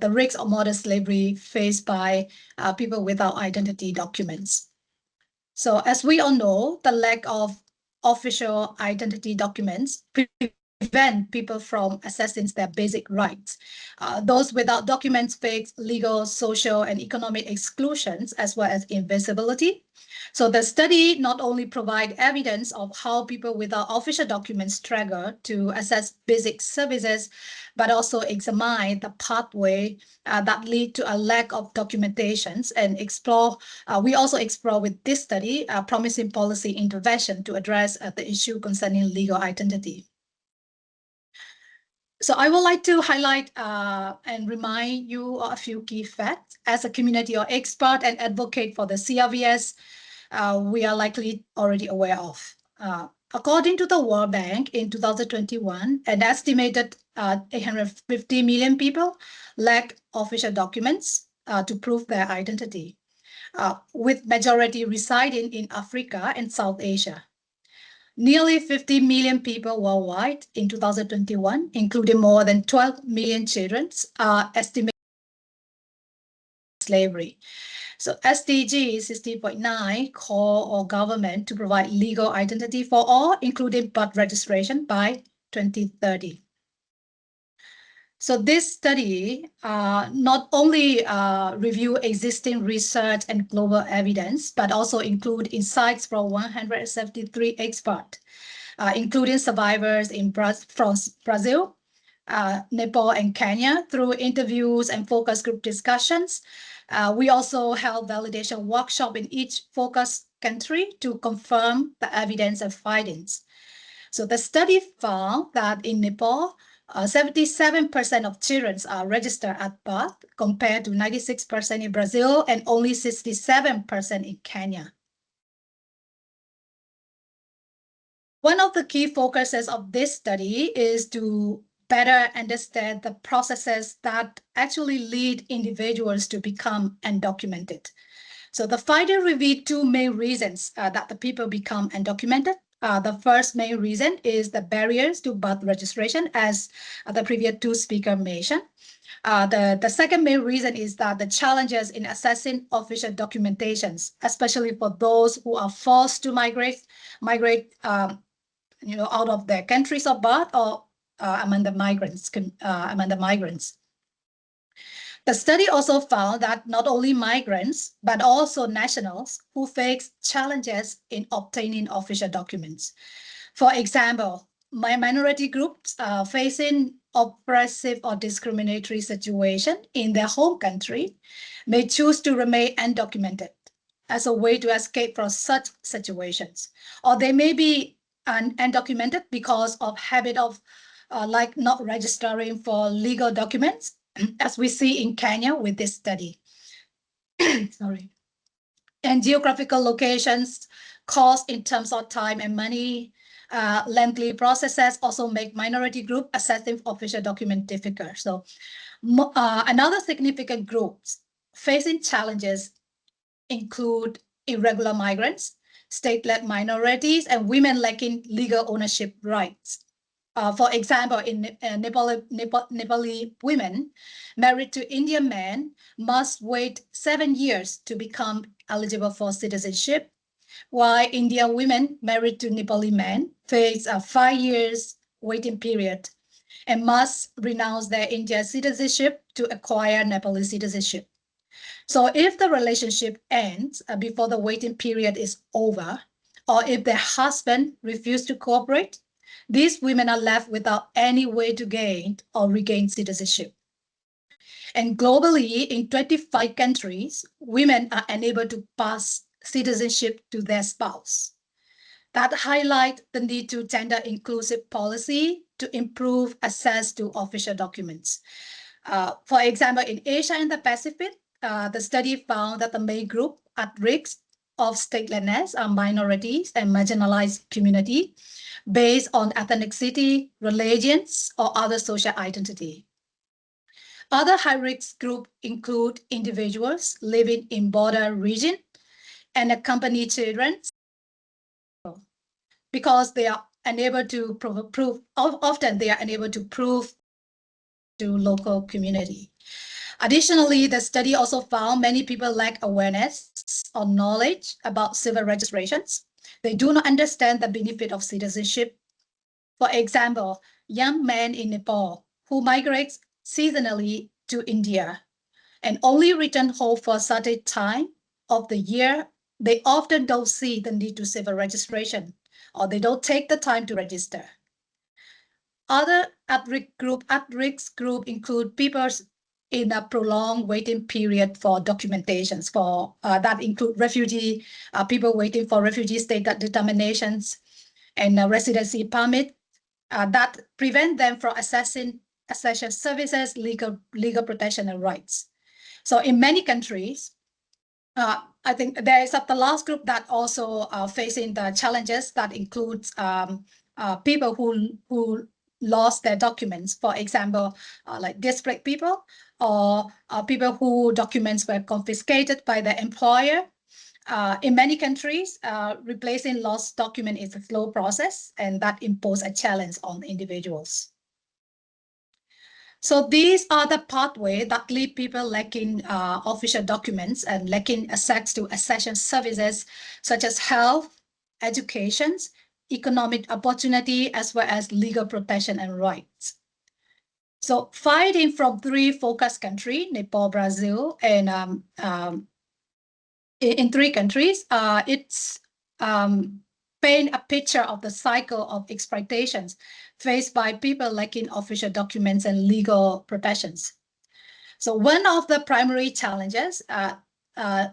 risks of modern slavery faced by people without identity documents. So as we all know, the lack of official identity documents prevent people from accessing their basic rights. Those without documents face legal, social, and economic exclusions, as well as invisibility. So the study not only provides evidence of how people without official documents struggle to access basic services, but also examine the pathway that lead to a lack of documentations, and we also explore with this study promising policy intervention to address the issue concerning legal identity. So I would like to highlight and remind you of a few key facts. As a community or expert and advocate for the CRVS, we are likely already aware of. According to the World Bank, in 2021, an estimated 850 million people lack official documents to prove their identity, with majority residing in Africa and South Asia. Nearly 50 million people worldwide in 2021, including more than 12 million children, are estimated slavery. So SDG 16.9 call on government to provide legal identity for all, including birth registration by 2030. So this study not only review existing research and global evidence, but also include insights from 173 experts, including survivors from Brazil, Nepal, and Kenya through interviews and focus group discussions. We also held validation workshop in each focus country to confirm the evidence and findings. So the study found that in Nepal, 77% of children are registered at birth compared to 96% in Brazil and only 67% in Kenya. One of the key focuses of this study is to better understand the processes that actually lead individuals to become undocumented. So the finding revealed two main reasons that the people become undocumented. The first main reason is the barriers to birth registration, as the previous two speakers mentioned. The second main reason is that the challenges in assessing official documentations, especially for those who are forced to migrate out of their countries of birth or among the migrants. The study also found that not only migrants, but also nationals who face challenges in obtaining official documents. For example, minority groups facing oppressive or discriminatory situation in their home country may choose to remain undocumented as a way to escape from such situations. Or they may be undocumented because of habit of like not registering for legal documents, as we see in Kenya with this study. Sorry. And geographical locations, cost in terms of time and money, lengthy processes also make minority group assessing official document difficult. So another significant groups facing challenges include irregular migrants, state-led minorities, and women lacking legal ownership rights. For example, in Nepali women married to Indian men must wait 7 years to become eligible for citizenship, while Indian women married to Nepali men face a 5 years waiting period and must renounce their Indian citizenship to acquire Nepali citizenship. So if the relationship ends before the waiting period is over, or if their husband refuses to cooperate, these women are left without any way to gain or regain citizenship. And globally, in 25 countries, women are unable to pass citizenship to their spouse. That highlights the need to gender inclusive policy to improve access to official documents. For example, in Asia and the Pacific, the study found that the main group at risk of statelessness are minorities and marginalized community based on ethnicity, religions, or other social identity. Other high-risk groups include individuals living in border region and accompanied children because they are unable to often they are unable to prove to local community. Additionally, the study also found many people lack awareness or knowledge about civil registrations. They do not understand the benefit of citizenship. For example, young men in Nepal who migrate seasonally to India and only return home for a certain time of the year, they often don't see the need to civil registration, or they don't take the time to register. Other at-risk group include people in a prolonged waiting period for documentations. That include refugee people waiting for refugee status determinations and residency permit that prevent them from accessing essential services, legal protection and rights. So in many countries, I think there is the last group that also facing the challenges that includes people who lost their documents. For example, like displaced people or people whose documents were confiscated by their employer. In many countries, replacing lost document is a slow process, and that imposes a challenge on individuals. So these are the pathways that lead people lacking official documents and lacking access to essential services such as health, education, economic opportunity, as well as legal protection and rights. So finding from 3 focus countries, Nepal, Brazil, and in 3 countries, it's paint a picture of the cycle of exploitations faced by people lacking official documents and legal protections. So one of the primary challenges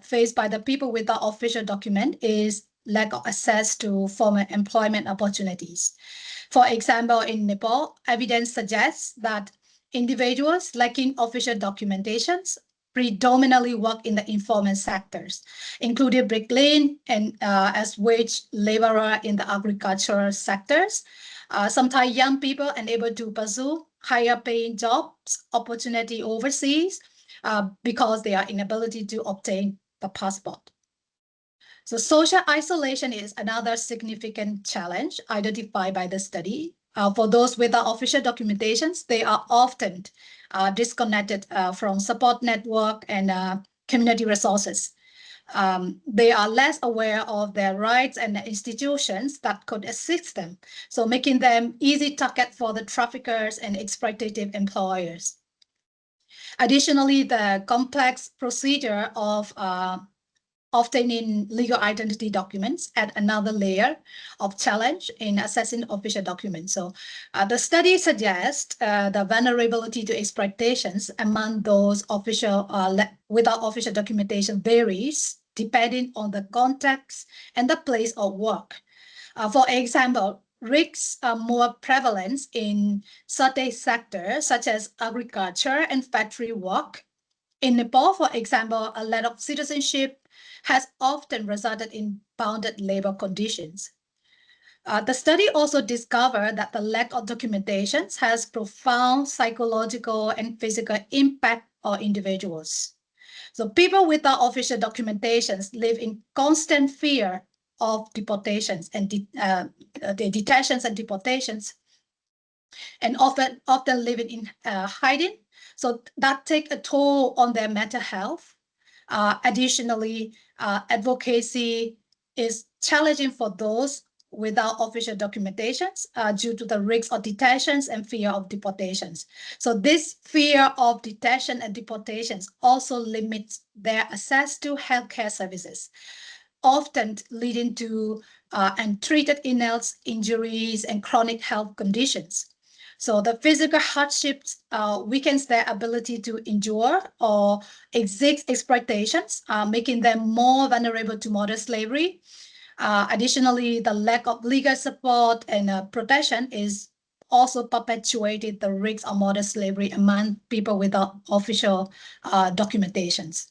faced by the people without official document is lack of access to formal employment opportunities. For example, in Nepal, evidence suggests that individuals lacking official documentations predominantly work in the informal sectors, including bricklaying and as wage laborer in the agricultural sectors. Sometimes young people unable to pursue higher paying jobs opportunity overseas because they are inability to obtain the passport. So social isolation is another significant challenge identified by the study. For those without official documentations, they are often disconnected from support network and community resources. They are less aware of their rights and institutions that could assist them, so making them easy target for the traffickers and exploitative employers. Additionally, the complex procedure of obtaining legal identity documents add another layer of challenge in accessing official documents. So the study suggests the vulnerability to exploitations among those official without official documentation varies depending on the context and the place of work. For example, risks are more prevalent in certain sectors such as agriculture and factory work. In Nepal, for example, a lack of citizenship has often resulted in bounded labor conditions. The study also discovered that the lack of documentations has profound psychological and physical impact on individuals. So people without official documentations live in constant fear of deportations and the detentions and deportations, and often living in hiding. So that take a toll on their mental health. Additionally, advocacy is challenging for those without official documentations due to the risk of detentions and fear of deportations. So this fear of detention and deportations also limits their access to healthcare services, often leading to untreated illness, injuries, and chronic health conditions. So the physical hardships weakens their ability to endure or exist exploitations, making them more vulnerable to modern slavery. Additionally, the lack of legal support and protection is also perpetuated the risks of modern slavery among people without official documentations.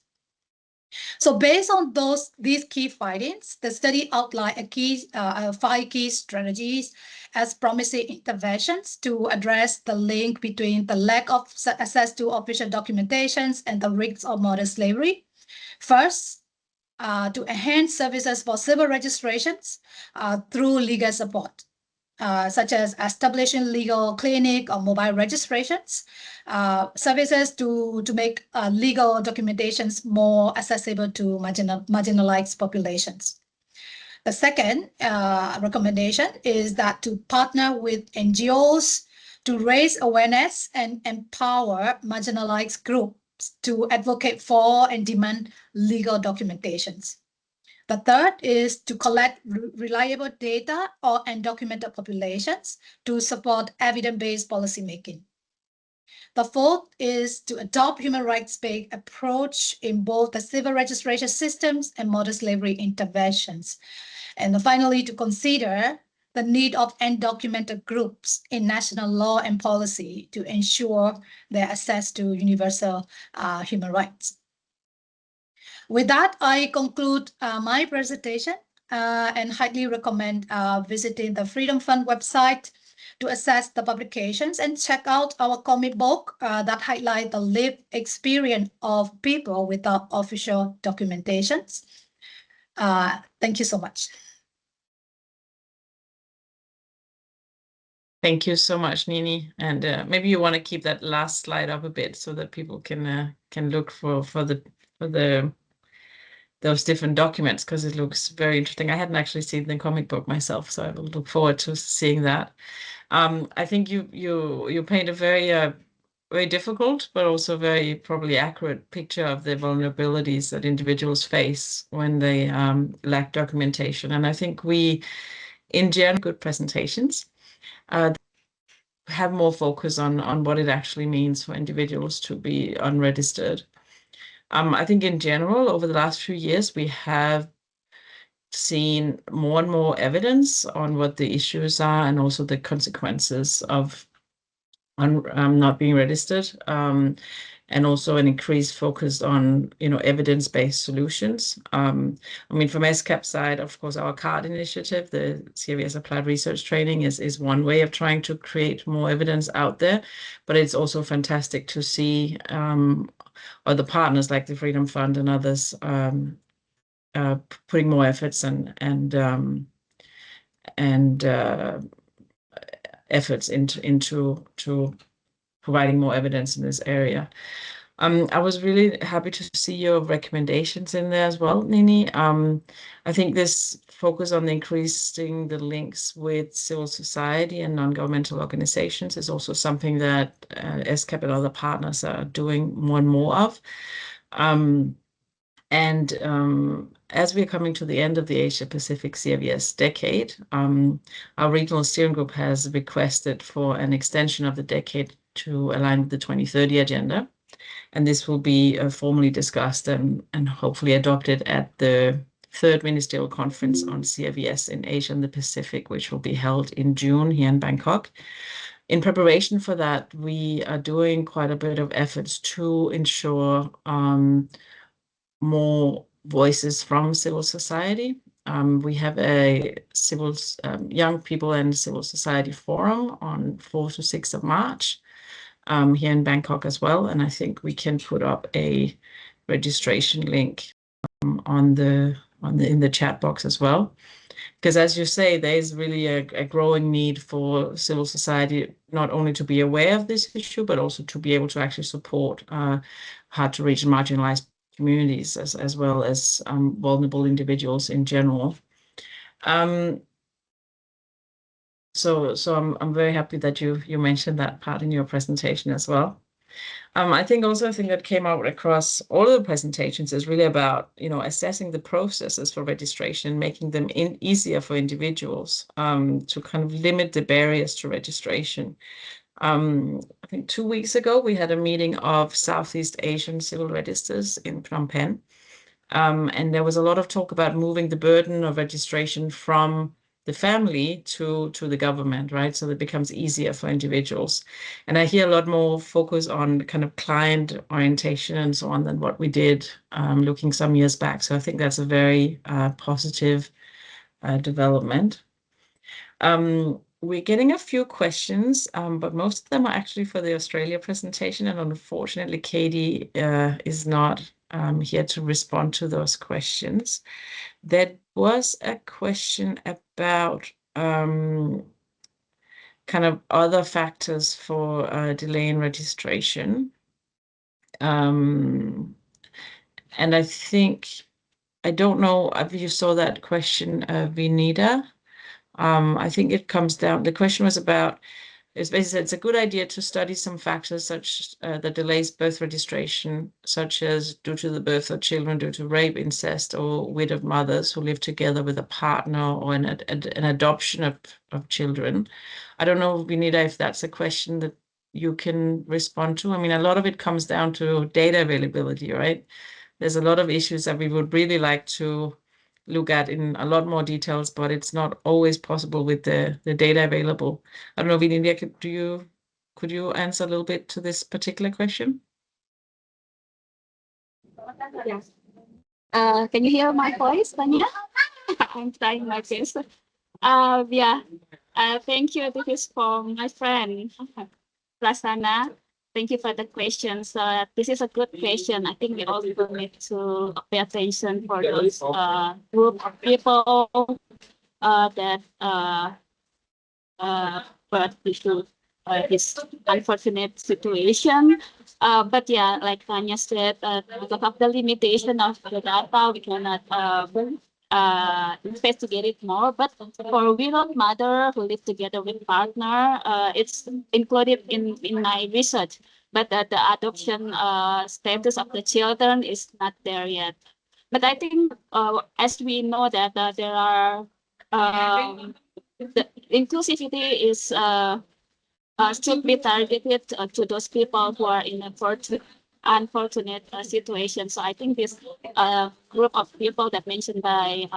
So based on these key findings, the study outlined 5 key strategies as promising interventions to address the link between the lack of access to official documentations and the risks of modern slavery. First, to enhance services for civil registrations through legal support. Such as establishing legal clinic or mobile registrations, services to make legal documentations more accessible to marginalized populations. The second recommendation is that to partner with NGOs to raise awareness and empower marginalized groups to advocate for and demand legal documentations. The third is to collect reliable data on undocumented populations to support evidence-based policymaking. The fourth is to adopt human rights-based approach in both the civil registration systems and modern slavery interventions. And finally, to consider the need of undocumented groups in national law and policy to ensure their access to universal human rights. With that, I conclude my presentation and highly recommend visiting the Freedom Fund website to assess the publications and check out our comic book that highlight the lived experience of people without official documentations. Thank you so much. Thank you so much, Nini. And maybe you want to keep that last slide up a bit so that people can look for those different documents, because it looks very interesting. I hadn't actually seen the comic book myself, so I will look forward to seeing that. I think you paint a very very difficult, but also very probably accurate picture of the vulnerabilities that individuals face when they lack documentation. And I think we, in general, good presentations have more focus on what it actually means for individuals to be unregistered. I think in general, over the last few years, we have seen more and more evidence on what the issues are and also the consequences of not being registered, and also an increased focus on evidence-based solutions. I mean, from ESCAP side, of course, our CARD initiative, the CRVS Applied Research Training, is one way of trying to create more evidence out there, but it's also fantastic to see other partners like the Freedom Fund and others putting more efforts and efforts into providing more evidence in this area. I was really happy to see your recommendations in there as well, Nini. I think this focus on increasing the links with civil society and non-governmental organizations is also something that ESCAP and other partners are doing more and more of. As we're coming to the end of the Asia-Pacific CRVS decade, our regional steering group has requested for an extension of the decade to align with the 2030 agenda. And this will be formally discussed and hopefully adopted at the Third Ministerial Conference on CRVS in Asia and the Pacific, which will be held in June here in Bangkok. In preparation for that, we are doing quite a bit of efforts to ensure more voices from civil society. We have a young people and civil society forum on 4th to 6th of March here in Bangkok as well. And I think we can put up a registration link in the chat box as well. Because as you say, there's really a growing need for civil society, not only to be aware of this issue, but also to be able to actually support hard to reach and marginalized communities as well as vulnerable individuals in general. So I'm very happy that you mentioned that part in your presentation as well. I think also a thing that came out across all of the presentations is really about assessing the processes for registration, making them easier for individuals to kind of limit the barriers to registration. I think 2 weeks ago we had a meeting of Southeast Asian civil registers in Phnom Penh, and there was a lot of talk about moving the burden of registration from the family to the government, right? So that it becomes easier for individuals. And I hear a lot more focus on kind of client orientation and so on than what we did looking some years back. So I think that's a very positive development. We're getting a few questions, but most of them are actually for the Australia presentation. And unfortunately, Katie is not here to respond to those questions. There was a question about kind of other factors for delay in registration. And I think, I don't know if you saw that question, Vinita. I think it comes down, the question was about, it's basically it's a good idea to study some factors such that delays birth registration, such as due to the birth of children due to rape, incest, or widowed mothers who live together with a partner, or an adoption of children. I don't know, Vinita, if that's a question that you can respond to. I mean, a lot of it comes down to data availability, right? There's a lot of issues that we would really like to look at in a lot more details, but it's not always possible with the data available. I don't know, Vinita, could you answer a little bit to this particular question? Yes. Can you hear my voice, Tanya? I'm trying my best. Yeah. Thank you. This is from my friend, Prasanna. Thank you for the question. So this is a good question. I think we also need to pay attention for those group of people that birth into this unfortunate situation. But yeah, like Tanya said, because of the limitation of the data, we cannot investigate it more. But for widowed mother who live together with partner, it's included in my research. But the adoption status of the children is not there yet. But I think as we know that there are the inclusivity is should be targeted to those people who are in a unfortunate situation. So I think this group of people that mentioned by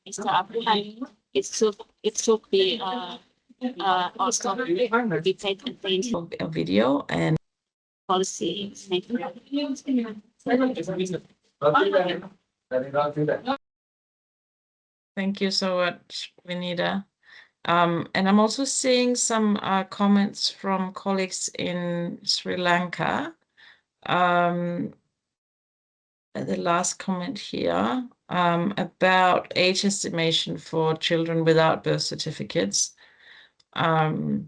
Mr. Abraham, it should be also be paid attention. A video and Policy making. thank you so much, Vinita. And I'm also seeing some comments from colleagues in Sri Lanka. The last comment here about age estimation for children without birth certificates. And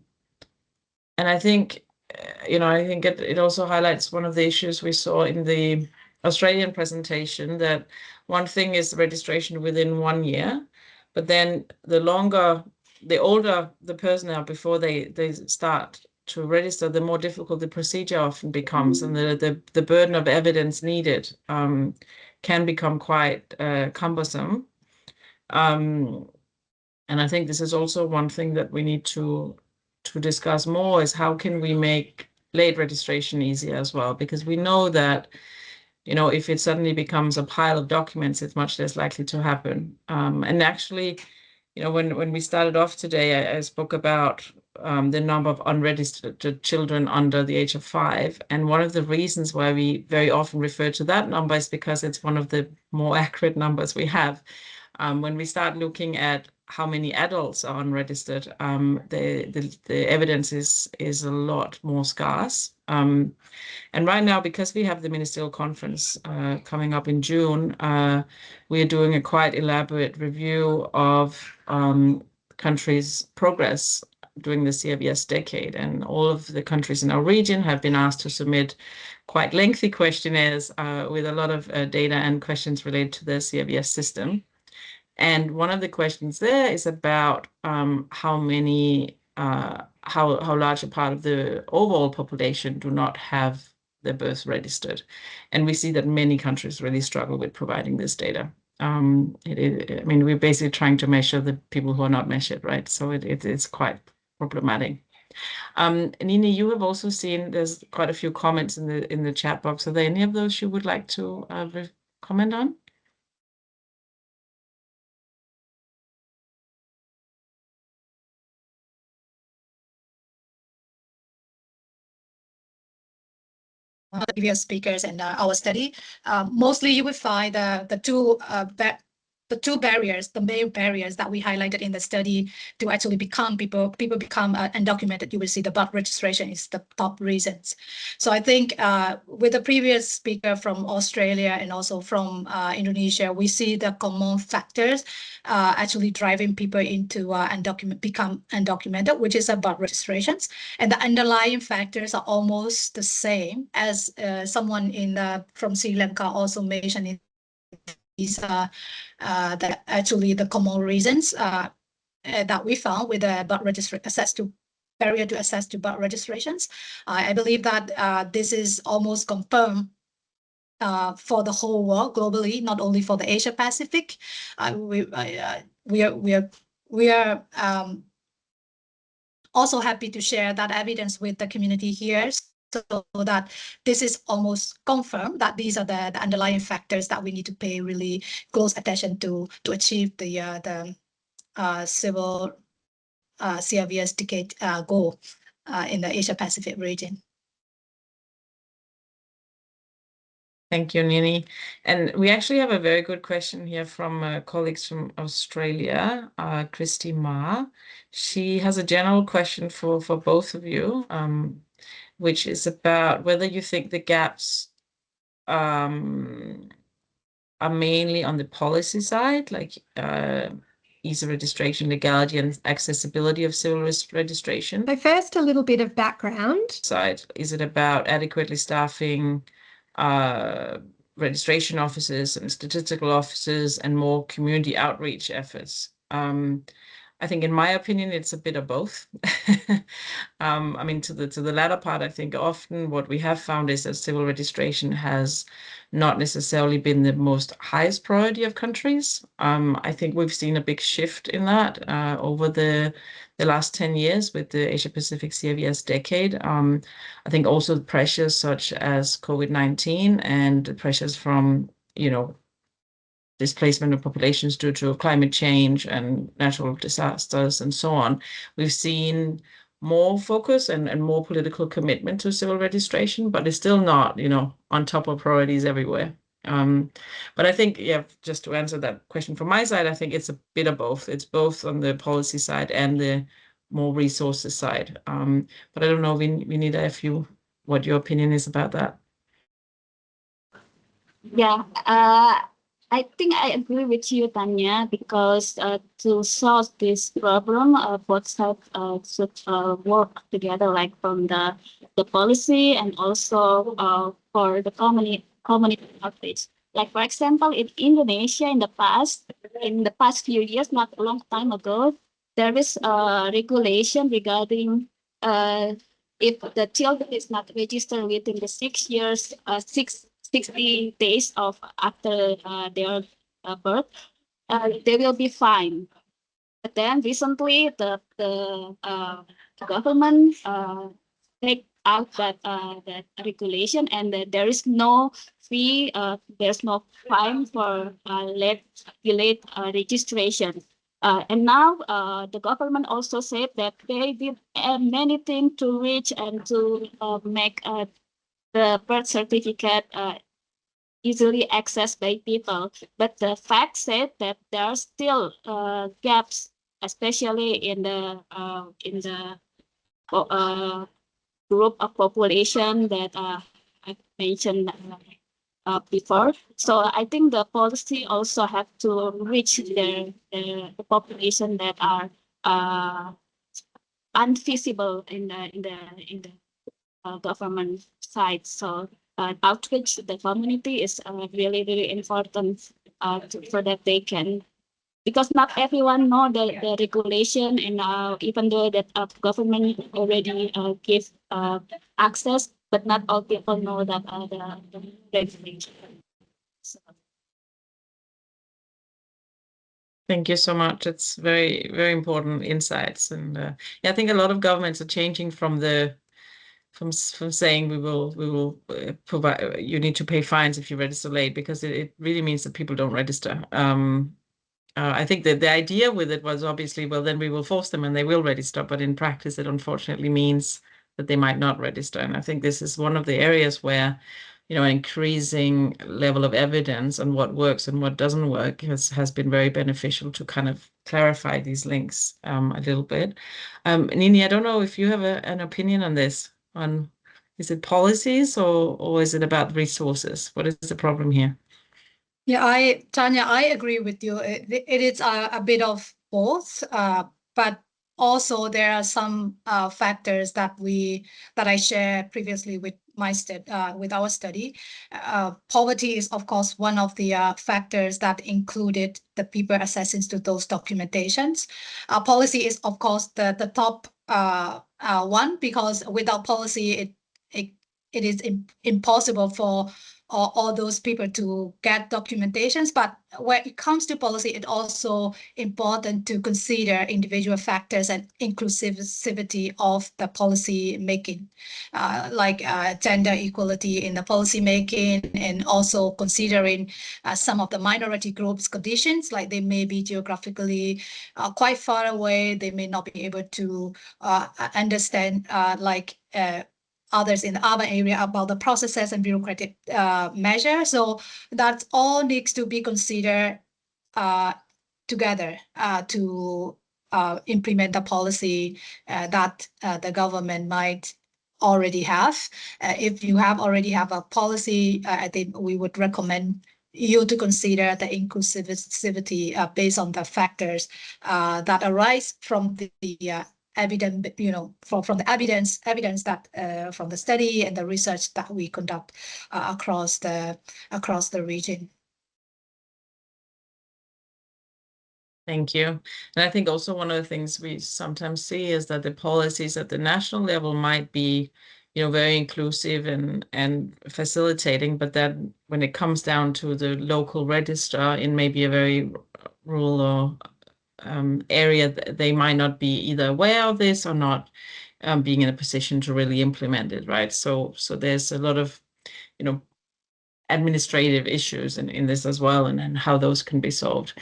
I think, I think it also highlights one of the issues we saw in the Australian presentation, that one thing is registration within 1 year, but then the older the person are before they start to register, the more difficult the procedure often becomes, and the burden of evidence needed can become quite cumbersome. And I think this is also one thing that we need to discuss more, is how can we make late registration easier as well, because we know that if it suddenly becomes a pile of documents, it's much less likely to happen. And actually, when we started off today, I spoke about the number of unregistered children under the age of 5. And one of the reasons why we very often refer to that number is because it's one of the more accurate numbers we have. When we start looking at how many adults are unregistered, the evidence is a lot more scarce. And right now, because we have the Ministerial Conference coming up in June, we are doing a quite elaborate review of countries' progress during the CRVS decade. And all of the countries in our region have been asked to submit quite lengthy questionnaires with a lot of data and questions related to the CRVS system. And one of the questions there is about how large a part of the overall population do not have their birth registered. And we see that many countries really struggle with providing this data. We're basically trying to measure the people who are not measured, right? So it's quite problematic. Nini, you have also seen there's quite a few comments in the chat box. Are there any of those you would like to comment on? The previous speakers and our study, mostly you will find the two barriers, the main barriers that we highlighted in the study to actually become people become undocumented. You will see the birth registration is the top reasons. So I think with the previous speaker from Australia and also from Indonesia, we see the common factors actually driving people into become undocumented, which is birth registrations, and the underlying factors are almost the same as someone from Sri Lanka also mentioned in these that actually the common reasons that we found with the barrier to access to birth registrations. I believe that this is almost confirmed for the whole world globally, not only for the Asia Pacific. We are also happy to share that evidence with the community here, so that this is almost confirmed that these are the underlying factors that we need to pay really close attention to achieve the civil CRVS decade goal in the Asia Pacific region. Thank you, Nini. And we actually have a very good question here from colleagues from Australia, Christy Ma. She has a general question for both of you, which is about whether you think the gaps are mainly on the policy side, like ease of registration, legality, and accessibility of civil registration. So first, a little bit of background. Side, is it about adequately staffing registration offices and statistical offices and more community outreach efforts. I think, in my opinion, it's a bit of both. I mean, to the latter part, I think often what we have found is that civil registration has not necessarily been the most highest priority of countries. I think we've seen a big shift in that over the last 10 years with the Asia Pacific CRVS decade. I think also pressures such as COVID-19 and pressures from, displacement of populations due to climate change and natural disasters and so on. We've seen more focus and more political commitment to civil registration, but it's still not, on top of priorities everywhere. But I think, just to answer that question from my side, I think it's a bit of both. It's both on the policy side and the more resources side. But I don't know, Vinita, what your opinion is about that. Yeah, I think I agree with you, Tanya, because to solve this problem, both sides should work together, like from the policy and also for the community outreach. Like, for example, in Indonesia, in the past few years, not a long time ago, there is a regulation regarding if the child is not registered within the 6 years, 60 days after their birth, they will be fined. But then recently, the government take out that regulation, and there is no fee, there's no fine for delayed registration. And now the government also said that they did many things to reach and to make the birth certificate easily accessed by people. But the fact said that there are still gaps, especially in the group of population that I mentioned before. So I think the policy also have to reach the population that are unfeasible in the government side. So outreach to the community is really, really important so that they can, because not everyone know the regulation, and even though that government already give access, but not all people know that the regulation. So. Thank you so much. It's very, very important insights. And I think a lot of governments are changing from saying we will provide, you need to pay fines if you register late, because it really means that people don't register. I think that the idea with it was obviously, well, then we will force them and they will register, but in practice it unfortunately means that they might not register. And I think this is one of the areas where, an increasing level of evidence on what works and what doesn't work has been very beneficial to kind of clarify these links a little bit. Nini, I don't know if you have an opinion on this. Is it policies or is it about resources? What is the problem here? Yeah, Tanya, I agree with you. It is a bit of both, but also there are some factors that I shared previously with with our study. Poverty is, of course, one of the factors that included the people accessing to those documentations. Policy is, of course, the top one, because without policy, it is impossible for all those people to get documentations. But when it comes to policy, it's also important to consider individual factors and inclusivity of the policy making, like gender equality in the policy making, and also considering some of the minority groups' conditions, like they may be geographically quite far away, they may not be able to understand others in the urban area about the processes and bureaucratic measures. So that all needs to be considered together to implement the policy that the government might already have. If you already have a policy, I think we would recommend you to consider the inclusivity based on the factors that arise from the evidence, from the evidence that from the study and the research that we conduct across the region. Thank you. And I think also one of the things we sometimes see is that the policies at the national level might be, very inclusive and facilitating, but then when it comes down to the local registrar in maybe a very rural or area, they might not be either aware of this or not being in a position to really implement it, right? So there's a lot of, administrative issues in this as well, and how those can be solved.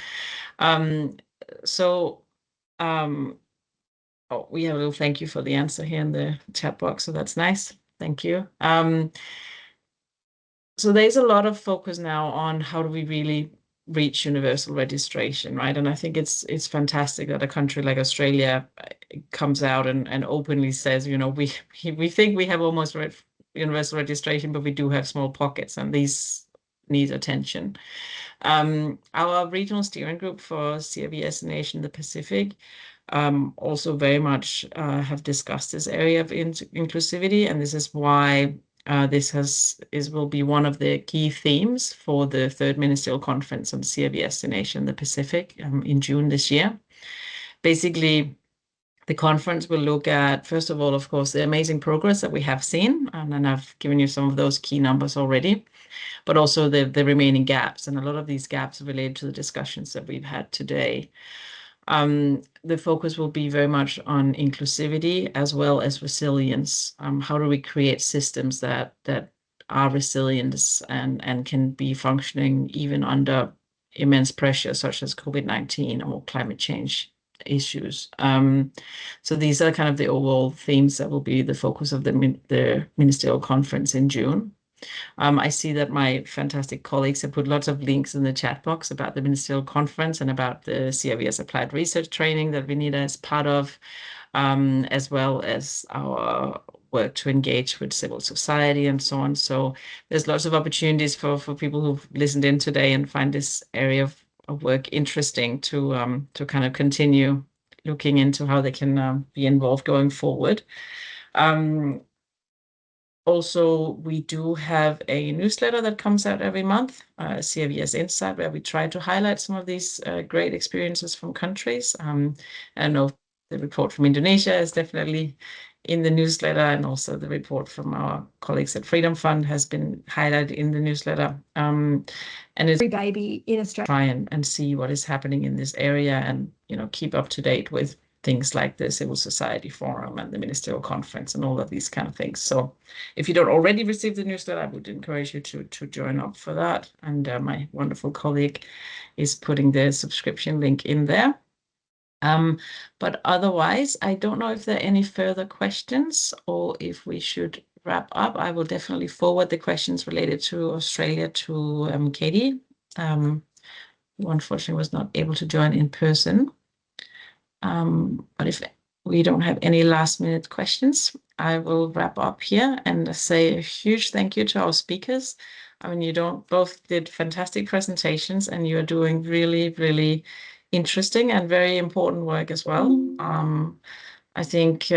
We have a little thank you for the answer here in the chat box, so that's nice. Thank you. So there's a lot of focus now on how do we really reach universal registration, right? And I think it's fantastic that a country like Australia comes out and openly says, we think we have almost universal registration, but we do have small pockets, and these need attention. Our regional steering group for CRVS in Asia and the Pacific also very much have discussed this area of inclusivity, and this is why this will be one of the key themes for the Third Ministerial Conference on CRVS in Asia and the Pacific in June this year. Basically, the conference will look at, first of all, of course, the amazing progress that we have seen, and I've given you some of those key numbers already, but also the remaining gaps, and a lot of these gaps are related to the discussions that we've had today. The focus will be very much on inclusivity as well as resilience. How do we create systems that are resilient and can be functioning even under immense pressure, such as COVID-19 or climate change issues. So these are kind of the overall themes that will be the focus of the ministerial conference in June. I see that my fantastic colleagues have put lots of links in the chat box about the ministerial conference and about the CRVS applied research training that Vinita is part of, as well as our work to engage with civil society and so on. So there's lots of opportunities for people who've listened in today and find this area of work interesting to kind of continue looking into how they can be involved going forward. Also, we do have a newsletter that comes out every month, CRVS Insight, where we try to highlight some of these great experiences from countries. I know the report from Indonesia is definitely in the newsletter, and also the report from our colleagues at Freedom Fund has been highlighted in the newsletter. And it's Every baby in Australia. Try and see what is happening in this area, and keep up to date with things like the Civil Society Forum and the Ministerial Conference and all of these kind of things. So if you don't already receive the newsletter, I would encourage you to join up for that. And my wonderful colleague is putting the subscription link in there. But otherwise, I don't know if there are any further questions or if we should wrap up. I will definitely forward the questions related to Australia to Katie, who unfortunately was not able to join in person. But if we don't have any last minute questions, I will wrap up here and say a huge thank you to our speakers. I mean, both did fantastic presentations, and you're doing really, really interesting and very important work as well. I think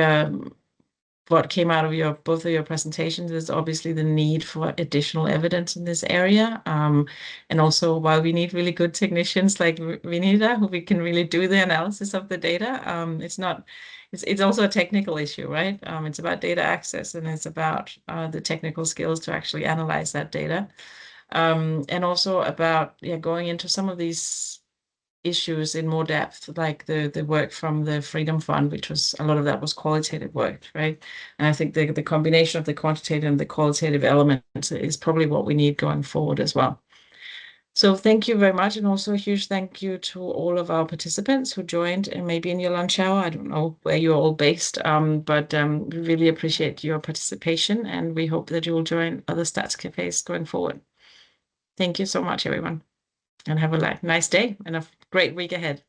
what came out of both of your presentations is obviously the need for additional evidence in this area. And also, while we need really good technicians like Vinita, who we can really do the analysis of the data, it's also a technical issue, right? It's about data access, and it's about the technical skills to actually analyze that data. And also about going into some of these issues in more depth, like the work from the Freedom Fund, which was a lot of that was qualitative work, right? And I think the combination of the quantitative and the qualitative elements is probably what we need going forward as well. So thank you very much, and also a huge thank you to all of our participants who joined, and maybe in your lunch hour. I don't know where you're all based, but we really appreciate your participation, and we hope that you will join other Stats Cafes going forward. Thank you so much, everyone, and have a nice day and a great week ahead.